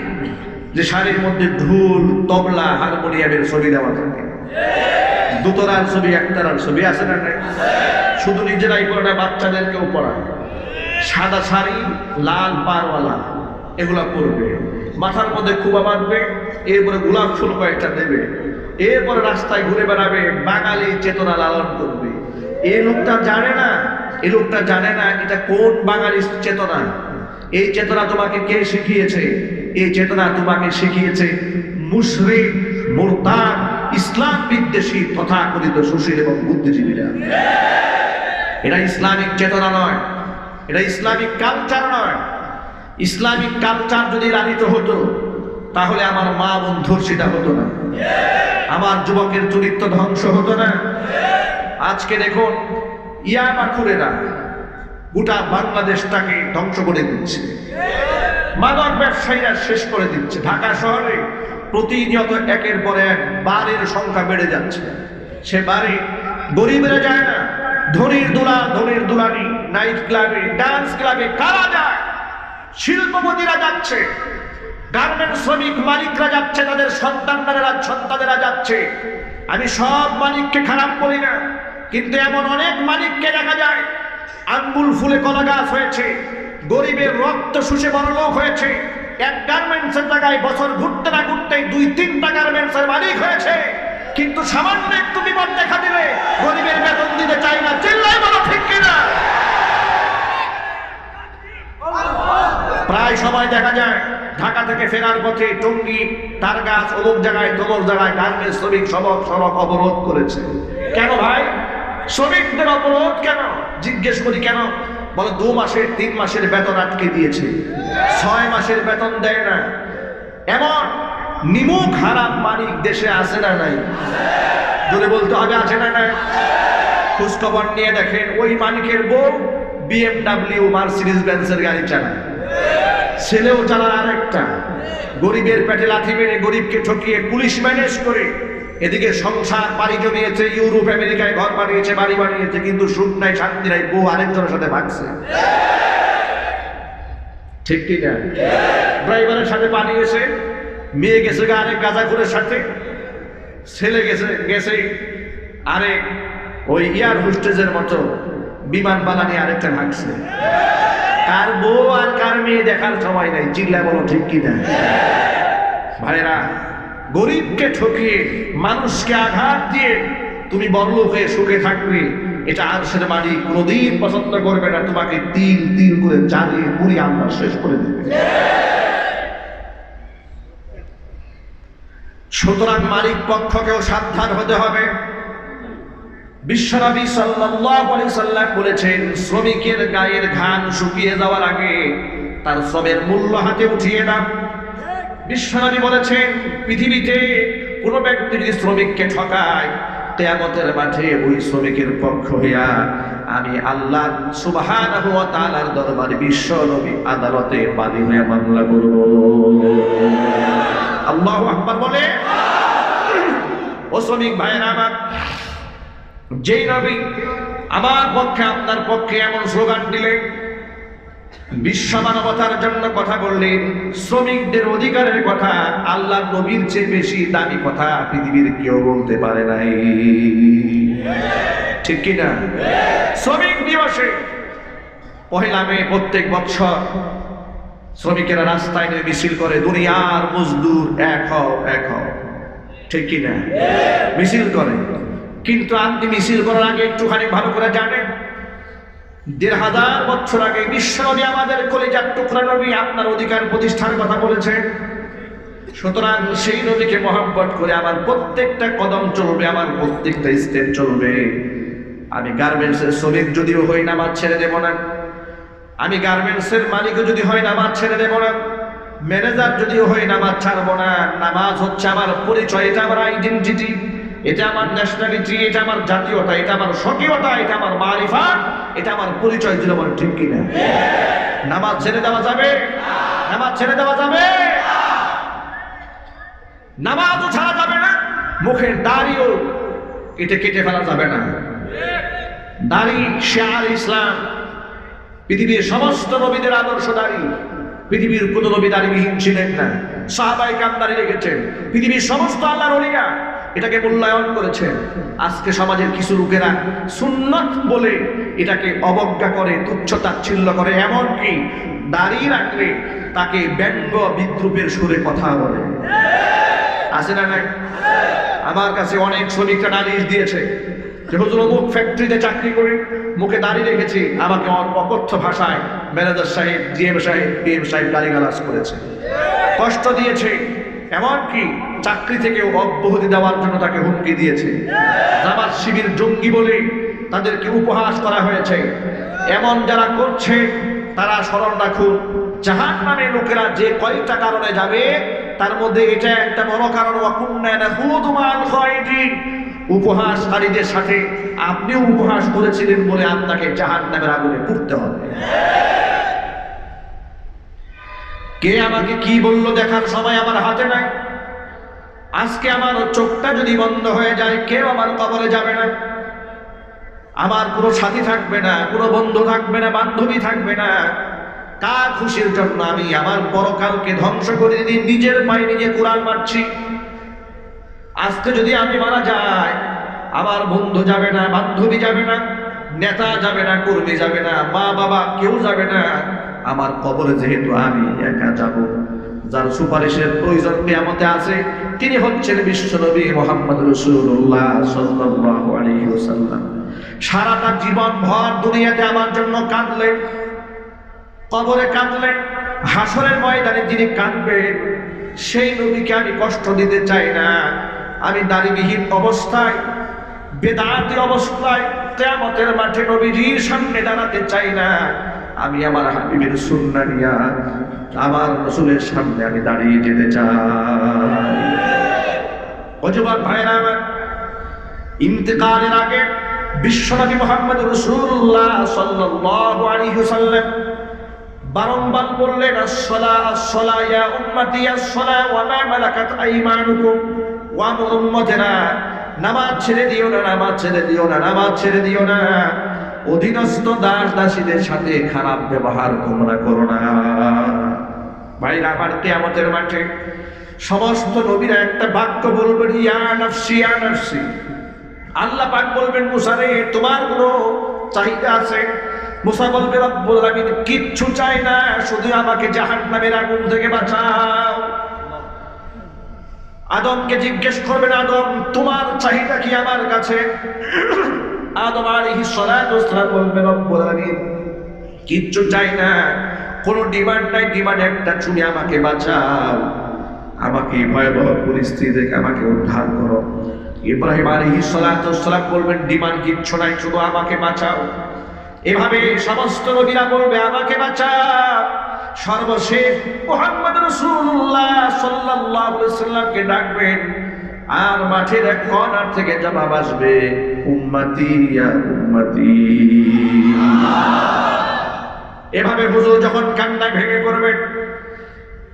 যে শাড়ির মধ্যে ঢোল, তবলা, হারমোনিয়ামের ছবি দেওয়া থাকে, দুতরার ছবি, একতারার ছবি আছে না? শুধু নিজেরাই পরে না, বাচ্চাদেরকেও পড়ায়। সাদা শাড়ি, লাল পারওয়ালা, এগুলা পরবে, মাথার মধ্যে খুবা বাঁধবে, এরপরে গোলাপ ফুল কয়েকটা দেবে, এরপরে রাস্তায় ঘুরে বেড়াবে, বাঙালি চেতনা লালন করবে। এই লোকটা জানে না, এই লোকটা জানে না এটা কোন বাঙালির চেতনা। এই চেতনা তোমাকে কে শিখিয়েছে? এই চেতনা তোমাকে শিখিয়েছে মুশরিক, মুরতাদ, ইসলাম বিদ্বেষী তথাকথিত সুশীল এবং বুদ্ধিজীবীরা। এটা ইসলামিক চেতনা নয়, এটা ইসলামিক কালচার নয়। ইসলামিক কালচার যদি লালিত হতো তাহলে আমার মা বোন ধর্ষিতা হতো না, আমার যুবকের চরিত্র ধ্বংস হতো না। আজকে দেখুন ইয়াবাখুরেরা গোটা বাংলাদেশটাকে ধ্বংস করে দিচ্ছে, মাদক ব্যবসায়ীরা শেষ করে দিচ্ছে। ঢাকা শহরে প্রতিনিয়ত একের পর এক বারের সংখ্যা বেড়ে যাচ্ছে। সে বারে গরিবেরা যায় না, ধনীর দুলানি নাইট ক্লাবে, ডান্স ক্লাবে কারা যায়? শিল্পপতিরা যাচ্ছে, গার্মেন্টস শ্রমিক মালিকরা যাচ্ছে, তাদের সন্তানেরা যাচ্ছে। আমি সব মালিককে খারাপ বলি না, কিন্তু এমন অনেক মালিককে দেখা যায় আঙ্গুল ফুলে কলা গাছ হয়েছে, গরিবের রক্ত শুষে বড় লোক হয়েছে, এক গার্মেন্টসের জায়গায় বছর ঘুরতে না ঘুরতেই 2-3টা গার্মেন্টসের মালিক হয়েছে, কিন্তু সামান্য একটু বিপদ দেখা দিলে গরিবের বেতন দিতে চায় না। চিল্লাই বলো ঠিক কিনা? প্রায় সময় দেখা যায় ঢাকা থেকে ফেরার পথে টঙ্গী, তারগাছ, অমুক জায়গায় তমুক জায়গায় গার্মেন্টস শ্রমিক সড়ক অবরোধ করেছে। কেন ভাই শ্রমিকদের অবরোধ কেন? জিজ্ঞেস করি কেন? বলে 2 মাসের 3 মাসের বেতন আটকে দিয়েছে, 6 মাসের বেতন দেয় না। এমন নিমুখ হারাম মালিক দেশে আছে না নাই? যদি বলতে হবে আছে না নাই? খোঁজখবর নিয়ে দেখেন ওই মালিকের বউ BMW মার্সিডিজ বেঞ্জের গাড়ি চালায়, ছেলেও চালায় আরেকটা। গরিবের পেটে লাথি মেরে গরিবকে ঠকিয়ে পুলিশ ম্যানেজ করে এদিকে সংসার পাড়ি জমিয়েছে, ইউরোপ আমেরিকায় ঘর বানিয়েছে, বাড়ি বানিয়েছে, কিন্তু সুখ নাই, শান্তি নাই, বউ আরেকজনের সাথে ভাগছে। ঠিক কি না? ড্রাইভারের সাথে পালিয়েছে, মেয়ে গেছে আরেক গাঁজাখোরের সাথে, ছেলে গেছে আরেক ওই এয়ার হোস্টেজের মতো বিমান বানানি আরেকটা ভাগছে। কার বউ আর কার মেয়ে দেখার সময় নাই। চিল্লা বলো ঠিক কি না? ভাইরা, গরিবকে ঠকিয়ে মানুষকে আঘাত দিয়ে তুমি বড়লোক হয়ে সুখে থাকবে, এটা আরশের মালিক কোনোদিন পছন্দ করবে না। তোমাকে তিল তিল করে জ্বালিয়ে পুড়িয়ে আল্লাহ শেষ করে দেবে। সুতরাং মালিক পক্ষকেও সাবধান হতে হবে। বিশ্বনবী সাল্লাল্লাহু আলাইহি সাল্লাম বলেছেন, শ্রমিকের গায়ের ঘাম শুকিয়ে যাওয়ার আগে তার শ্রমের মূল্য হাতে উঠিয়ে দাও। বিশ্বনবী বলেছেন, পৃথিবীতে কোনো ব্যক্তি যদি শ্রমিককে ঠকায়, কিয়ামতের মাঠে ওই শ্রমিকের পক্ষ হইয়া আমি আল্লাহ সুবহানাহু ওয়া তাআলার দরবারে বিশ্বনবী আদালতে বাদী হয়ে মামলা করব। আল্লাহু আকবার বলে। ও শ্রমিক ভাইয়েরা আমার, যেই নবী আমার পক্ষে আপনার পক্ষে এমন স্লোগান দিলেন, বিশ্ব মানবতার জন্য কথা বললেন, শ্রমিকদের অধিকারের কথা, আল্লাহর নবীর চেয়ে বেশি দামি কথা পৃথিবীর কেউ বলতে পারে নাই। ঠিক কিনা? শ্রমিক দিবসে 1 মে প্রত্যেক বছর শ্রমিকেরা রাস্তায় নেমে মিছিল করে, দুনিয়ার মজদুর এক হও, এক হও। ঠিক কিনা? মিছিল করে। কিন্তু আপনি মিছিল করার আগে একটুখানি ভালো করে জানেন, 1500 বছর আগে বিশ্বনবী আমাদের কলিজার টুকরা নবী আপনার অধিকার প্রতিষ্ঠার কথা বলেছেন। সুতরাং সেই নবীকে মহব্বত করে আমার প্রত্যেকটা কদম চলবে, আমার প্রত্যেকটা স্টেপ চলবে। আমি গার্মেন্টসের শ্রমিক যদিও হই, নামাজ ছেড়ে দেব না। আমি গার্মেন্টসের মালিকও যদি হয়, নামাজ ছেড়ে দেব না। ম্যানেজার যদিও হই, নামাজ ছাড়বো না। নামাজ হচ্ছে আমার পরিচয়, এটা আমার আইডেন্টিটি, এটা আমার ন্যাশনালিটি, এটা আমার জাতীয়তা, এটা আমার স্বকীয়তা, এটা আমার মারিফাত, এটা আমার পরিচয়। দিল বল ঠিক কিনা? নামাজ ছেড়ে দেওয়া যাবে? নামাজ ছেড়ে দেওয়া যাবে? নামাজও ছাড়া যাবে না, মুখের দাড়িও কেটে ফেলা যাবে না। দাড়ি শিয়ার ইসলাম, পৃথিবীর সমস্ত নবীদের আদর্শ দাড়ি। পৃথিবীর কোন নবী দাড়িবিহীন ছিলেন না, সাহাবায়ে কেরাম দাড়ি রেখেছেন। পৃথিবীর সমস্ত আল্লাহর ওলিরা এটাকে মূল্যায়ন করেছেন। আজকে সমাজের কিছু লোকেরা সুন্নত বলে এটাকে অবজ্ঞা করে, তুচ্ছ-তাচ্ছিল্য করে, এমনকি দাড়ি রাখলে তাকে ব্যঙ্গ বিদ্রুপের সুরে কথা বলে। আছে না নাই? আমার কাছে অনেক শ্রমিকরা নালিশ দিয়েছে যে হুজুর অমুক ফ্যাক্টরিতে চাকরি করে মুখে দাড়ি রেখেছি, আমাকে অকথ্য ভাষায় ম্যানেজার সাহেব, জিএম সাহেব, পিএম সাহেব গালিগালাজ করেছে, কষ্ট দিয়েছে, এমনকি চাকরি থেকেও অব্যাহতি দেওয়ার জন্য তাকে হুমকি দিয়েছে। জামাত শিবির জঙ্গি বলে তাদেরকে উপহাস করা হয়েছে। এমন যারা করছে তারা স্মরণ রাখুন, জাহান্নামে লোকেরা যে কয়টা কারণে যাবে তার মধ্যে এটা একটা বড় কারণ। ওয়াকুন্না নাখুযু মা'আল খায়িদিন, উপহাসকারীদের সাথে আপনিও উপহাস করেছিলেন বলে আপনাকে জাহান্নামের আগুনে পুড়তে হবে। কে আমাকে কি বলল দেখার সময় আমার হাতে নাই। আজকে আমার চোখটা যদি বন্ধ হয়ে যায়, কেউ আমার কবরে যাবে না, আমার কোনো সাথী থাকবে না, কোনো বন্ধু থাকবে না, বান্ধবী থাকবে না। কার খুশির জন্য আমি আমার পরকালকে ধ্বংস করে নিজের পায়ে নিজে কুড়াল মারছি? আজকে যদি আমি মারা যাই, আমার বন্ধু যাবে না, বান্ধবী যাবে না, নেতা যাবে না, কর্মী যাবে না, মা বাবা কেউ যাবে না। আমার কবরে যেহেতু আমি একা যাব, যার সুপারিশের প্রয়োজন কিয়ামতে আছে তিনি হচ্ছেন বিশ্বনবী মুহাম্মদ রাসূলুল্লাহ সাল্লাল্লাহু আলাইহি ওয়াসাল্লাম। সারাটা জীবন ভর দুনিয়াতে আমার জন্য কাঁদলেন, কবরে কাঁদলেন, হাসরের ময়দানে যিনি কাঁদবেন সেই নবীকে আমি কষ্ট দিতে চাই না। আমি দাড়িবিহীন অবস্থায়, বেদাতি অবস্থায় কিয়ামতের মাঠে নবীজির সামনে দাঁড়াতে চাই না। আমি আমার হাবিবের সুন্নাহ নিয়া আমার রাসূলের সামনে আমি দাঁড়িয়ে যেতে চাই। ও যুবক ভাইরা আমার, ইন্তেকালের আগে বিশ্বনবী মুহাম্মদ রাসূলুল্লাহ সাল্লাল্লাহু আলাইহি ওয়াসাল্লাম বারংবার বললেন, আসসালাহ আসসালাহ ইয়া উম্মতি আসসালাহ ওয়া মা মালাকাত আইমানুকুম। ওয়া আমার উম্মতেরা, নামাজ ছেড়ে দিও না, নামাজ ছেড়ে দিও না, নামাজ ছেড়ে দিও না। অধীনস্থ দাস দাসীদের সাথে খারাপ ব্যবহার তোমরা করো না। ভাইরা আমার, কিয়ামতের মাঠে সমস্ত নবীরা একটা বাক্য বলবেন, ইয়া নাফসি ইয়া নাফসি। আল্লাহ পাক বলবেন, মুসা রে তোমার কোনো চাহিদা আছে? মুসা বলবে, রব্বুল আলামিন কিচ্ছু চাই না, শুধু আমাকে জাহান্নামের আগুন থেকে বাঁচাও। আদমকে জিজ্ঞেস করবেন, আদম তোমার চাহিদা কি আমার কাছে? আদম আলাইহিস সালাতু ওয়াস সালাম বলবেন, রব্বুল আলামিন কিচ্ছু চাই না, কোনো ডিমান্ড নাই, ডিমান্ড একটা, তুমি আমাকে বাঁচাও, আমাকে ভয়াবহ পরিস্থিতি থেকে আমাকে উদ্ধার করো। ইব্রাহিম আলাইহিস সালাতু ওয়াস সালাম বলবেন, ডিমান্ড কিচ্ছু নাই, শুধু আমাকে বাঁচাও। এভাবে সমস্ত নবীরা বলবে, আমাকে বাঁচাও। সর্বশেষ মুহাম্মদ রাসূলুল্লাহ সাল্লাল্লাহু আলাইহি ওয়াসাল্লামকে ডাকবেন, আর মাঠের এক কর্নার থেকে জবাব আসবে, উম্মতি ইয়া উম্মতি। এভাবে হুজুর যখন কান্নায় ভেঙে পড়বেন,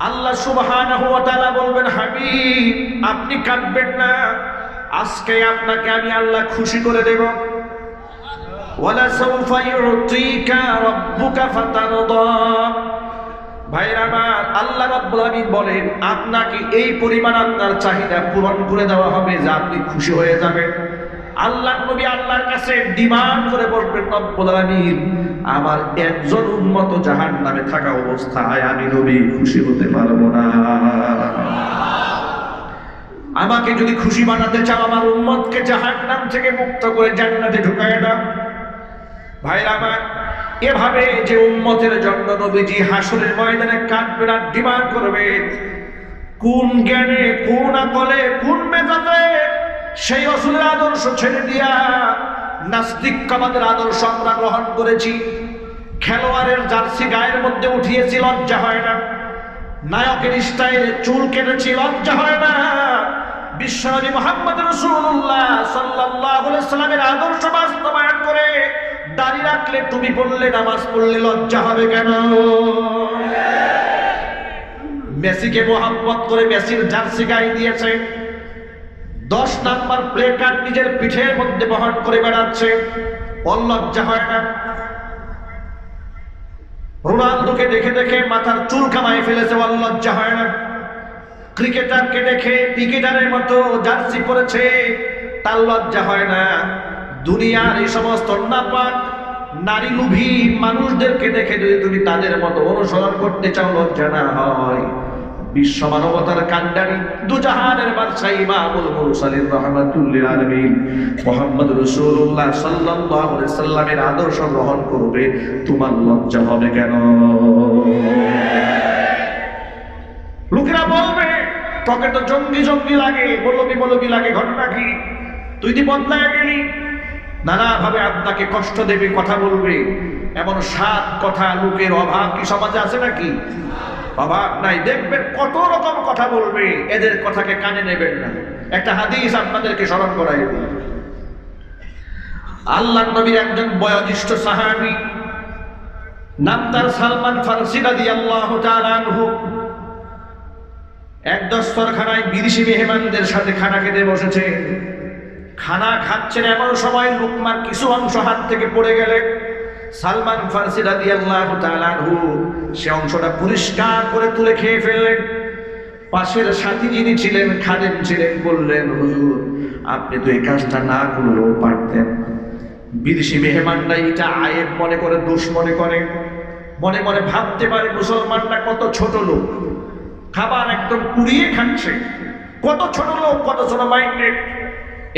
আল্লাহ সুবহানাহু ওয়া তাআলা বলবেন, হাবিব আপনি কাঁদবেন না, আজকে আপনাকে আমি আল্লাহ খুশি করে দেব। ওয়ালা সাউফা ইউতিকা রাব্বুকা ফাতারদা। ভাইরা আমার, আল্লাহ রাব্বুল আলামিন বলেন, আপনাকে এই পরিমাণ আপনার চাহিদা পূরণ করে দেওয়া হবে যে আপনি খুশি হয়ে যাবেন। আল্লাহর নবী আল্লাহর কাছে ডিমান্ড করে বলবেন, রব্বুল আলামিন আমার একজন উম্মত জাহান্নামে থাকা অবস্থায় আমি নবী খুশি হতে পারবো না। আমাকে যদি খুশি বানাতে চাও, আমার উম্মতকে জাহান্নাম থেকে মুক্ত করে জান্নাতে ঢুকায় দাও। ভাইরা আমার, এভাবে যে উম্মতের জন্য নবীজি হাসরের ময়দানে কাঁদবেন আর ডিমান্ড করবেন, কোন জ্ঞানে, কোন আকলে, কোন মেজাজে সেই রাসূলের আদর্শ ছেড়ে দিয়া নাস্তিকবাদের আদর্শ আমরা গ্রহণ করেছি। খেলোয়াড়ের জার্সি গায়ের মধ্যে উঠিয়েছি, লজ্জা হয় না? নায়কের স্টাইলে চুল কেটেছি, লজ্জা হয় না? বিশ্বনবী মুহাম্মদ রাসূলুল্লাহ সাল্লাল্লাহু আলাইহি ওয়াসাল্লামের আদর্শ বাস্তবায়ন করে দাড়ি রাখলে, টুপি পরলে, নামাজ পড়লে লজ্জা হবে কেন? মেসিকে মোহাম্মত করে মেসির জার্সি গায়ে দিয়েছে, 10 নাম্বার প্লে কার্ড নিজের পিঠের মধ্যে বহন করে বেড়াচ্ছে, লজ্জা হয় না? রোনালদোকে দেখে দেখে মাথার চুল কামায় ফেলেছে, লজ্জা হয় না? ক্রিকেটারকে দেখে ক্রিকেটারের মতো জার্সি পরেছে, তার লজ্জা হয় না? দুনিয়ার এই সমস্ত নাপাক নারী লোভী মানুষদেরকে দেখে যদি তুমি তাদের মতো অনুসরণ করতে চাও, লজ্জা না হয়? বিশ্ব মানবতার কান্ডারি, দুজাহানের বাদশা, ইমামুল মুরসালিন রাহমাতুল লিল আলামিন মুহাম্মদ রাসূলুল্লাহ সাল্লাল্লাহু আলাইহি সাল্লামের আদর্শ গ্রহণ করবে, তোমার লজ্জা হবে কেন? লোকেরা বলবে, তোকে তো জঙ্গি জঙ্গি লাগে, মৌলবি লাগে, ঘটনা কি? তুই কি বদলায় গেলি? নানাভাবে আপনাকে কষ্ট দেবে, কথা বলবে। এমন সাত কথা লোকের অভাব কি সমাজে আছে নাকি? অভাব নাই। দেখবেন কত রকম কথা বলবে, এদের কথাকে কানে নেবেন না। একটা হাদিস আপনাদেরকে স্মরণ করাই দিই। আল্লাহর নবীর একজন বয়োজ্যেষ্ঠ সাহাবী, নাম তার সালমান ফারসি রাদিয়াল্লাহু তাআলা আনহু, এক দস্তরখানায় বিদেশি মেহমানদের সাথে খানা খেতে বসেছে। খানা খাচ্ছেন, এমন সময় লুকমার কিছু অংশ হাত থেকে পড়ে গেলে সালমান ফারসি রাদিয়াল্লাহু তাআলা আনহু সে অংশটা পরিষ্কার করে তুলে খেয়ে ফেললেন। পাশের সাথী যিনি ছিলেন, খাদেম ছিলেন, বললেন, হুজুর আপনি তো এই কাজটা না করলেও পারতেন। বিদেশি মেহমানরা এটা আয়েব মনে করে, দোষ মনে করে, মনে মনে ভাবতে পারে মুসলমানরা কত ছোট লোক, খাবার একদম পুড়িয়ে খাচ্ছে, কত ছোট লোক, কত ছোট মাইন্ডেড,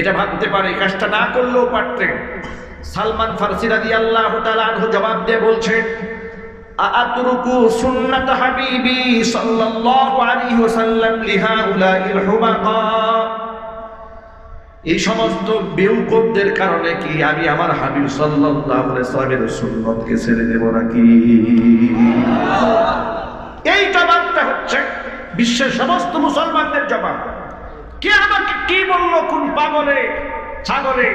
এটা ভাবতে পারে। কাজটা না করলেও পারতেন। সালমান ফারসি রাদিয়াল্লাহু তাআলা আনহু জবাব দিয়ে বলছেন, আতরুকু সুন্নাত হাবিবি সাল্লাল্লাহু আলাইহি ওয়াসাল্লাম লিহাউলাইল হুমাকা, এই সমস্ত বেউকুফদের কারণে কি আমি আমার হাবিব সাল্লাল্লাহু আলাইহি ওয়াসাল্লামের সুন্নতকে ছেড়ে দেব নাকি? এই জবাবটা হচ্ছে বিশ্বের সমস্ত মুসলমানদের জবাব। কে আমাকে কি বললো, কোন পাগলে ছাগলে,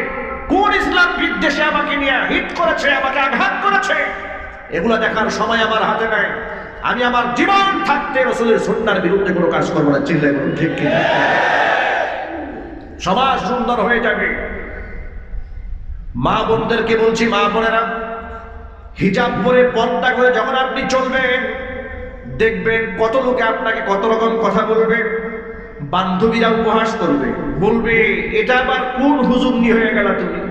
কোন ইসলাম বিদ্বেষে আমাকে নিয়ে হিট করেছে, আমাকে আঘাত করেছে, এগুলো দেখার সময় আমার হাতে নাই। আমি আমার জীবন থাকতে রাসূলের সুন্নাহর বিরুদ্ধে কোনো কাজ করব না। চিল্লায় বলুন ঠিক কি? সমাজ সুন্দর হয়ে যাবে। মা বোনদেরকে বলছি, মা বোনেরা, হিজাব পরে পর্দা করে যখন আপনি চলবেন, দেখবেন কত লোকে আপনাকে কত রকম কথা বলবে। বান্ধবীরা উপহাস করবে, বলবে এটা আবার কোন হুজুরনি হয়ে গেল তুমি,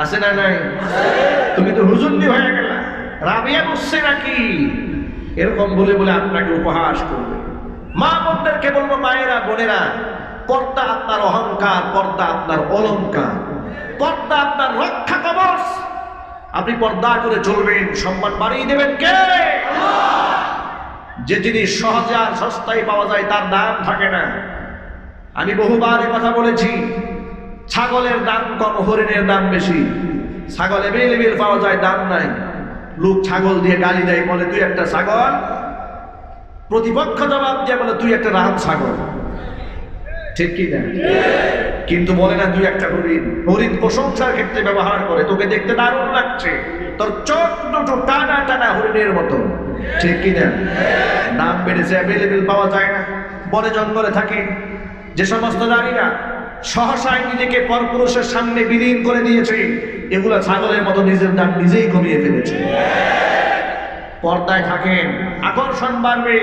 আছে না নাই? তুমি তো হুজুরনি হয়ে গেল, রাবিয়া বসছে নাকি, এরকম বলে বলে আপনাকে উপহাস করবে। মা বোনদেরকে বলবো, মায়েরা বোনেরা, পর্দা আপনার অহংকার, পর্দা আপনার অলংকার, পর্দা আপনার রক্ষা কবচ। আপনি পর্দা করে চলবেন, সম্মান বাড়িয়ে দেবেন কে? যে জিনিস সহজে আর সস্তায় পাওয়া যায় তার দাম থাকে না। আমি বহুবার এই কথা বলেছি, ছাগলের দাম কম, হরিণের দাম বেশি। ছাগল এভেলেবেল পাওয়া যায়, দাম নাই। লোক ছাগল দিয়ে গালি দেয়, বলে তুই একটা ছাগল। প্রতিপক্ষ জবাব দিয়ে বলে তুই একটা রাম ছাগল, ঠিক কি না? কিন্তু বলে না তুই একটা হরিণ। হরিণ প্রশংসার ক্ষেত্রে ব্যবহার করে, তোকে দেখতে দারুণ লাগছে, তোর চোখ দুটো টানা টানা হরিণের মতো, ঠিক কি না? দাম বেড়েছে, অ্যাভেলেবেল পাওয়া যায় না। বনে জঙ্গলে থাকে যে সমস্ত নারীরা সহসায় নিজেকে পরপুরুষের সামনে বিলীন করে দিয়েছে, এগুলা ছাগলের মতো নিজের দাম নিজেই কমিয়ে ফেলেছে। পর্দায় থাকেন, আকর্ষণ বাড়বে।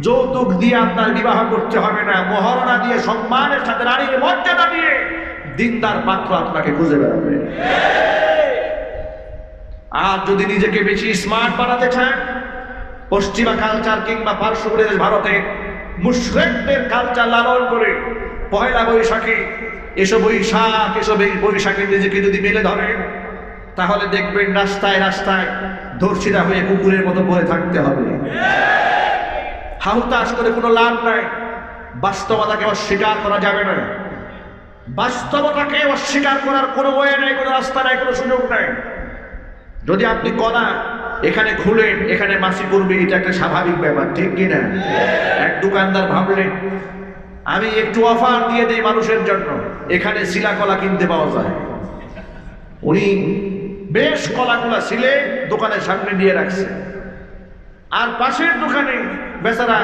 যৌতুক দিয়ে আপনার বিবাহ করতে হবে না, মহারণা দিয়ে সম্মানের সাথে নারীর মর্যাদা দিয়ে দিনদার পাত্র আপনাকে খুঁজে বেড়াবে। আর যদি নিজেকে বেশি স্মার্ট বানাতে চান, পশ্চিমা কালচার কিংবা পার্শ্ববর্তী ভারতে মুশরিকদের কালচার লালন করে পয়লা বৈশাখে এসব বৈশাখে নিজেকে যদি মেলে ধরেন, তাহলে দেখবেন রাস্তায় রাস্তায় ধর্ষিতা হয়ে কুকুরের মতো পড়ে থাকতে হবে। হাহুতাশ করে কোনো লাভ নাই। বাস্তবতাকে অস্বীকার করা যাবে না। বাস্তবতাকে অস্বীকার করার কোনো ওয়ে নাই, কোনো রাস্তা নাই, কোনো সুযোগ নাই। যদি আপনি কলা এখানে খুলেন, এখানে মাছি করবে, এটা একটা স্বাভাবিক ব্যাপার, ঠিক কিনা? এক দোকানদার ভাবলেন আমি একটু অফার দিয়ে দেই মানুষের জন্য, এখানে শিলা কলা কিনতে পাওয়া যায়। উনি বেশ কলাগুলা ছিলে দোকানের সামনে দিয়ে রাখছে, আর পাশের দোকানে বেচারা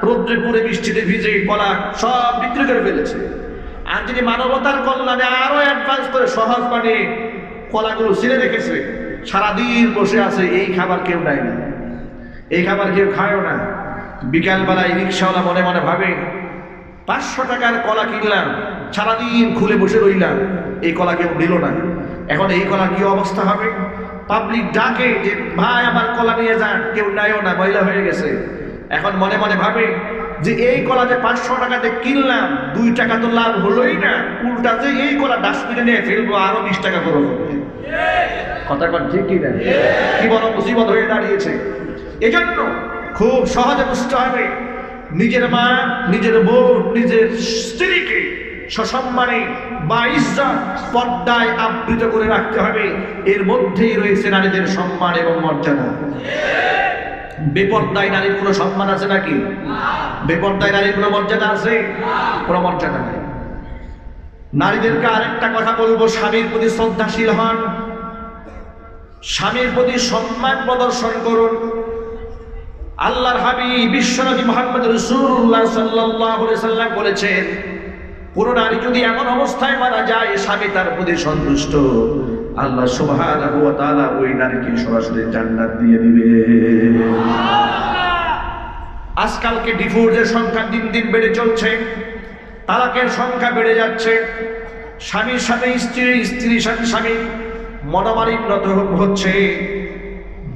রৌদ্রে পুড়ে বৃষ্টিতে ভিজে কলা সব বিক্রি করে ফেলেছে। আর যিনি মানবতার কল্যাণে আরো অ্যাডভান্স করে সহজ মানে কলাগুলো ছিলে রেখেছে, সারাদিন বসে আছে। এই খাবার কেউ নেয় না, এই খাবার কেউ খায়ও না। বিকালবেলায় রিক্সাওয়ালা মনে মনে ভাবে 500 টাকার কলা কিনলাম, সারাদিন খুলে বসে রইলাম, এই কলা কেউ নিল না। এখন এই কলা কি অবস্থা হবে? পাবলিক ডাকে যে ভাই আমার কলা নিয়ে যান, কেউ নেয়ও না, ময়লা হয়ে গেছে। এখন মনে মনে ভাবে যে এই কলা যে 500 টাকাতে কিনলাম, 2 টাকা তো লাভ হলোই না, উল্টা যে এই কলা ডাস্টবিনে নিয়ে ফেলবো, আরো 20 টাকা খরচ হবে। কথা কন ঠিক কি না? কি বড় মুসিবত হয়ে দাঁড়িয়েছে। এজন্য খুব সহজে বুঝতে হবে, নিজের মা, নিজের বোন, নিজের স্ত্রীকে সসম্মানে বা ইজ্জত পর্দায় আবৃত করে রাখতে হবে। এর মধ্যেই রয়েছে নারীদের সম্মান এবং মর্যাদা। বেপর্দায় নারীর কোনো সম্মান আছে নাকি? বেপর্দায় নারীর কোনো মর্যাদা আছে? কোনো মর্যাদা নেই। নারীদেরকে আরেকটা কথা বলবো, স্বামীর প্রতি শ্রদ্ধাশীল হন, স্বামীর প্রতি সম্মান প্রদর্শন করুন। আল্লাহর হাবিব বিশ্বনবী মুহাম্মদ রাসূলুল্লাহ সাল্লাল্লাহু আলাইহি সাল্লাম বলেছেন, কোন নারী যদি এমন অবস্থায় মারা যায় স্বামী তার প্রতি সন্তুষ্ট, আল্লাহ সুবহানাহু ওয়া তাআলা ওই নারীকে সরাসরি জান্নাত দিয়ে দিবে। আজকালকে ডিভোর্সের সংখ্যা দিন দিন বেড়ে চলছে, তালাকের সংখ্যা বেড়ে যাচ্ছে, স্বামীর সাথে স্ত্রী, স্ত্রীর সাথে স্বামী মনোমালিন্য হচ্ছে,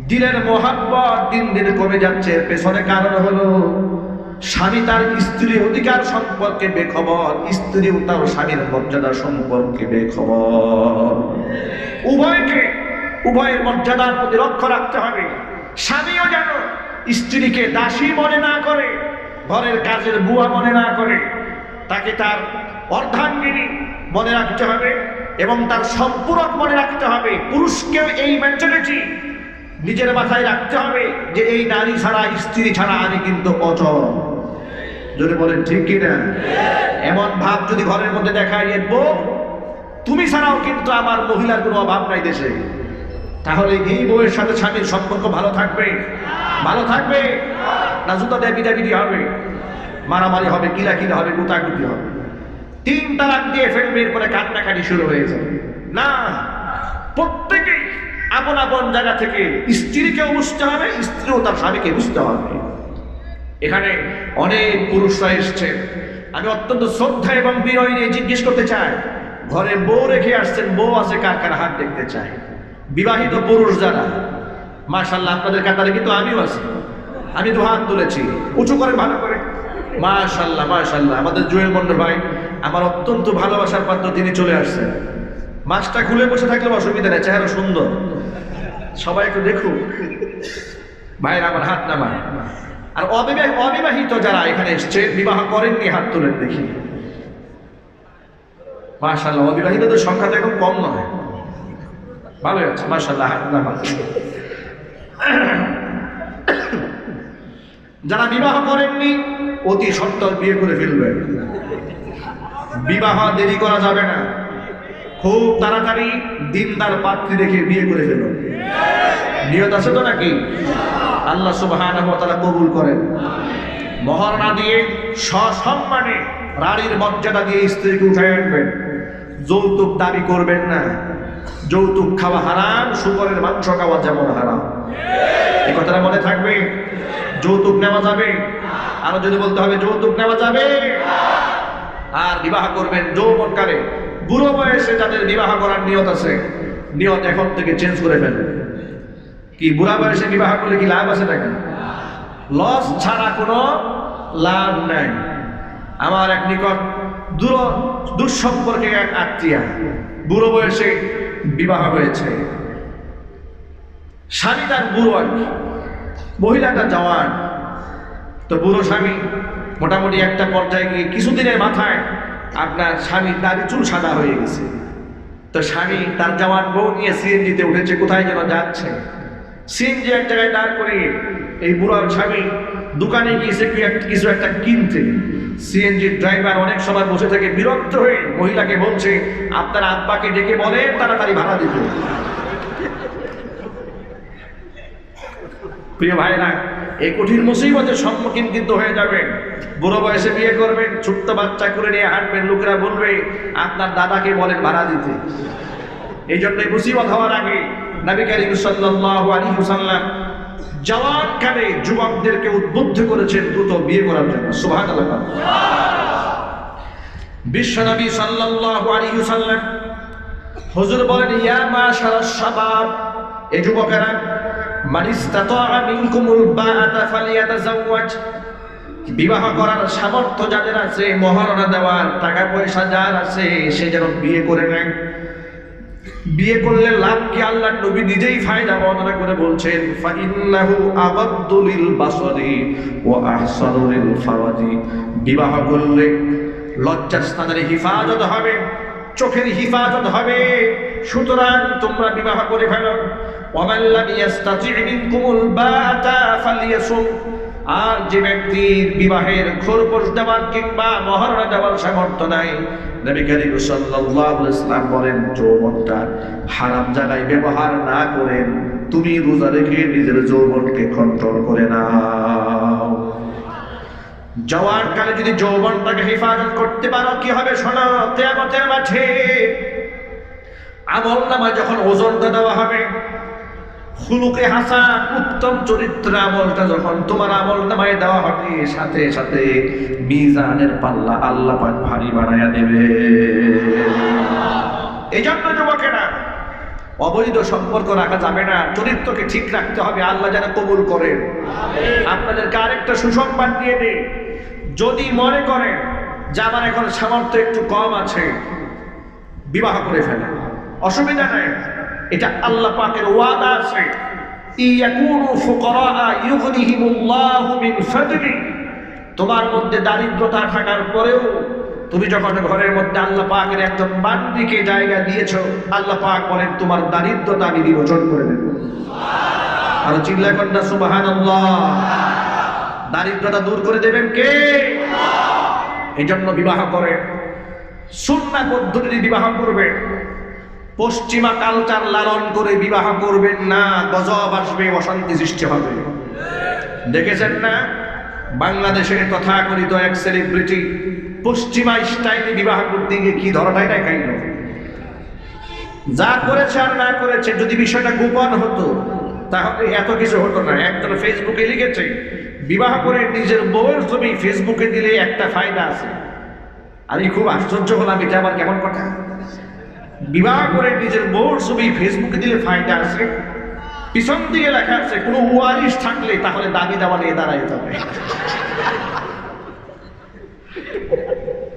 দিলের মোহাব্বত দিন দিন কমে যাচ্ছে। পেছনে কারণ হলো স্বামী তার স্ত্রীর অধিকার সম্পর্কে বেখবর, স্ত্রীও তার স্বামীর মর্যাদা সম্পর্কে বেখবর। উভয়ের মর্যাদার প্রতি লক্ষ্য রাখতে হবে। স্বামীও যেন স্ত্রীকে দাসী মনে না করে, ঘরের কাজের বুয়া মনে না করে, তাকে তার অর্ধাঙ্গিনী মনে রাখতে হবে এবং তার সম্পূরক মনে রাখতে হবে। পুরুষকেও এই মেন্টালিটি নিজের মাথায় রাখতে হবে যে এই নারী ছাড়া, স্ত্রী ছাড়া আমি কিন্তু অচল। যদি বলেন ঠিক কিনা? এমন ভাব যদি ঘরের মধ্যে দেখায় বউ, তুমি ছাড়াও কিন্তু আমার মহিলার কোনো অভাব নাই দেশে, তাহলে এই বউয়ের সাথে স্বামীর সম্পর্ক ভালো থাকবে? ভালো থাকবে না জুতা দিয়ে পিটাপিটি হবে, মারামারি হবে, কিলাকিলা হবে, গুতাগুতি হবে, 3 তালাক দিয়ে ফেলবে, এরপরে কান্নাকাটি শুরু হয়ে যাবে। না, প্রত্যেকেই আপন আপন জায়গা থেকে স্ত্রীকেও বুঝতে হবে, স্ত্রীও তার স্বামীকে বুঝতে হবে। এখানে অনেক পুরুষরা এসছে, আমি অত্যন্ত শ্রদ্ধা এবং বিনয় নিয়ে জিজ্ঞেস করতে চাই, ঘরে বউ রেখে আসছেন, বউ আছে কার কার হাত দেখতে চাই। বিবাহিত পুরুষ যারা, মাশাআল্লাহ আপনাদের কাতারে কিন্তু আমিও আছি, আমি 2 হাত তুলেছি, উঁচু করে ভালো করে। মাশাআল্লাহ মাশাআল্লাহ, আমাদের জুয়েল মন্ডল ভাই আমার অত্যন্ত ভালোবাসার পাত্র, তিনি চলে আসছেন। মাছটা খুলে বসে থাকলে অসুবিধা নেই, চেহারা সুন্দর, সবাই একটু দেখুক। ভাইরা আমার হাত নামা। আর অবিবাহিত যারা এখানে এসছে, বিবাহ করেননি, হাত তুলেন দেখি। মাশাআল্লাহ, অবিবাহিতদের সংখ্যা তো এখন কম নয়, ভালো আছে, মাশাআল্লাহ, হাত নামা। যারা বিবাহ করেননি অতি সত্বর বিয়ে করে ফেলবেন, বিবাহ দেরি করা যাবে না, খুব তাড়াতাড়ি দিনদার পাত্রী দেখে বিয়ে করে ফেলুন। নিয়ত আছে তো নাকি? আল্লাহ সুবহানাহু ওয়া তাআলা কবুল করেন। মোহর না দিয়ে সসম্মানে রানীর মর্যাদা দিয়ে স্ত্রীকে উঠায় আনবেন। যৌতুক দাবি করবেন না, যৌতুক খাওয়া হারাম, শুকরের মাংস খাওয়া যেমন হারাম। এই কথাটা মনে থাকবে। যৌতুক নেওয়া যাবে, আরো যদি বলতে হবে যৌতুক নেওয়া যাবে। আর বিবাহ করবেন যৌবনকালে, বুড়ো বয়সে যাদের বিবাহ করার নিয়ত আছে, নিয়ত এখন থেকে চেঞ্জ করে ফেলবেন। কি বুড়া বয়সে বিবাহ করলে কি লাভ আছে নাকি? লস ছাড়া কোনো লাভ নাই। আমার এক নিকট দুঃসম্পর্কে এক আত্মীয়া, বুড়ো বয়সে বিবাহ হয়েছে, স্বামী তার বুড়ো আর কি, মহিলাটা জওয়ান। তো বুড়ো স্বামী মোটামুটি একটা পর্যায়ে গিয়ে কিছুদিনের মাথায় আপনার স্বামীর দাড়ি চুল সাদা হয়ে গেছে। তো স্বামী তার জওয়ান বউ নিয়ে সিএনজিতে উঠেছে, কোথায় যেন যাচ্ছে। সিএনজি এক জায়গায় দাঁড় করিয়ে এই বুড়ো স্বামী দোকানে গিয়েছে কিছু একটা কিনতে। সিএনজির ড্রাইভার অনেক সময় বসে থেকে বিরক্ত হয়ে মহিলাকে বলছে, আপনার আব্বাকে ডেকে বলেন তাড়াতাড়ি ভাড়া দিতে। প্রিয় ভাইরা, এই কঠিন মুসিবতের সম্মুখীন কিন্তু হয়ে যাবেন। বুড়ো বয়সে বিয়ে করবেন, ছোট্ট বাচ্চা করে নিয়ে হাঁটবেন, লোকেরা বলবে আপনার দাদাকে বলেন ভাড়া দিতে। এই জন্যই মুসিবত হওয়ার আগে নবী করিম সাল্লাল্লাহু আলাইহি ওয়াসাল্লাম জওয়ানকালে যুবকদেরকে উদ্বুদ্ধ করেছেন দ্রুত বিয়ে করার জন্য। সুবহানাল্লাহ। বিশ্বনবী সাল্লাল্লাহু আলাইহি ওয়াসাল্লাম হুজুর বলেন, ইয়া মাশারাশ শাবাব, এই যুবকেরা, মান ইসতাতাআ মিনকুমুল বাআতা ফালিয়াতাযাওয়াজ, বিবাহ করার সামর্থ্য যাদের আছে, মহারণা দেওয়ার টাকা পয়সা যার আছে, সে যেন বিয়ে করে নেয়। বিয়ে করলে লাভ কি? আল্লাহর নবী নিজেই ফায়দা বর্ণনা করে বলছেন, ফাইন্নাহু আগাদ্দু লিল বাসরি ওয়া আহসানু লিল ফারাজি, বিবাহ করলে লজ্জাস্থানের হিফাজত হবে, চোখের হিফাজত হবে। সুতরাং তোমরা বিবাহ করে ফেলো। ওয়ামান লাম ইয়াস্তাতি' মিনকুমুল বাআতা ফালিয়াসুম, আর যে ব্যক্তির বিবাহের খরপোশ দেওয়ার কিংবা মহারণা দেওয়ার সামর্থ্য নাই, নবী করিম সাল্লাল্লাহু আলাইহি ওয়াসাল্লাম বলেন, যৌবনটা হারাম জায়গায় ব্যবহার না করেন, তুমি রোজা রেখে নিজের যৌবনকে কন্ট্রোল করে নাও। জওয়ানকালে যদি যৌবনটাকে হেফাজত করতে পারো, কি হবে শোনো, কিয়ামতের মাঠে আমলনামায় যখন ওজনটা দেওয়া হবে, খুলুকে হাসান, উত্তম চরিত্র আমলটা যখন তোমার আমল নামায় দেওয়া হবে, সাথে সাথে মিজানের পাল্লা আল্লাহ পাক ভারী বানায়া দেবে। এই জন্য যুবকেরা, অবৈধ সম্পর্ক রাখা যাবে না, চরিত্রকে ঠিক রাখতে হবে, আল্লাহ যেন কবুল করেন। আপনাদেরকে আরেকটা সুসংবাদ দিয়ে দিই, যদি মনে করেন যে আমার এখন সামর্থ্য একটু কম আছে, বিবাহ করে ফেলেন, অসুবিধা নাই। এটা আল্লাহ পাকের ওয়াদা আছে, ইয়াকুনু ফুকারা ইউগনিহিমুল্লাহু মিন ফাদলি। তোমার মধ্যে দারিদ্রতা থাকার পরেও তুমি যখন ঘরের মধ্যে আল্লাহ পাকের একজন বান্দিকে জায়গা দিয়েছো, আল্লাহ পাক বলেন তোমার দারিদ্রতা আমি বিমোচন করে দেব। আর চিল্লা কন্যা সুবহানাল্লাহ। দারিদ্রতা দূর করে দেবেন কে? এই জন্য বিবাহ করে সুন্নাহ পদ্ধতিতে বিবাহ করবে, পশ্চিমা কালচার লালন করে বিবাহ করবেন না, গজব আসবে, অশান্তি সৃষ্টি হবে। দেখেছেন না বাংলাদেশের তথাকথিত এক সেলিব্রিটি পশ্চিমা স্টাইলে বিবাহ করতে গিয়ে কি ধরাটাই দেখাইল। যা করেছে আর না করেছে, যদি বিষয়টা গোপন হতো তাহলে এত কিছু হতো না। একজন ফেসবুকে লিখেছে, বিবাহ করে নিজের বউয়ের ছবি ফেসবুকে দিলে একটা ফায়দা আছে। আমি খুব আশ্চর্য হলাম, এটা আবার কেমন কথা? বিবাহ করে নিজের বউর ছবি ফেসবুকে দিলে ফায়দা আছে, পিছন দিকে লেখা আছে কোনো ওয়ারিশ থাকলে তাহলে দাবি দাবা নিয়ে দাঁড়াইতে হবে।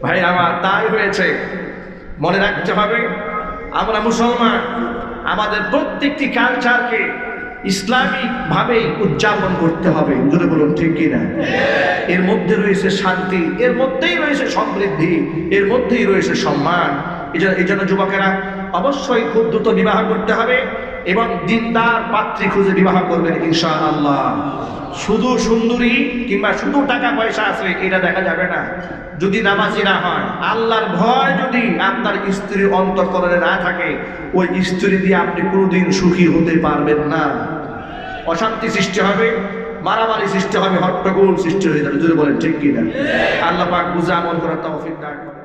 ভাই আমার, তাই হয়েছে। মনে রাখতে হবে, আমরা মুসলমান, আমাদের প্রত্যেকটি কালচারকে ইসলামিক ভাবে উদযাপন করতে হবে। যদি বলুন ঠিক কিনা? এর মধ্যে রয়েছে শান্তি, এর মধ্যেই রয়েছে সমৃদ্ধি, এর মধ্যেই রয়েছে সম্মান। এই জন্য যুবকেরা অবশ্যই খুব দ্রুত বিবাহ করতে হবে এবং দিনদার পাত্রী খুঁজে বিবাহ করবেন ইনশাআল্লাহ। শুধু সুন্দরী কিংবা শুধু টাকা পয়সা আছে এটা দেখা যাবে না, যদি নামাজি না হয়। আল্লাহর ভয় যদি আপনার স্ত্রীর অন্তঃকরণে না থাকে, ওই স্ত্রী দিয়ে আপনি কোনোদিন সুখী হতে পারবেন না। অশান্তি সৃষ্টি হবে, মারামারি সৃষ্টি হবে, হট্টগোল সৃষ্টি হয়ে যাবে। যদি বলেন ঠিক কিনা? আল্লাহ পাক বুঝে আমল করার তৌফিক দান করুন।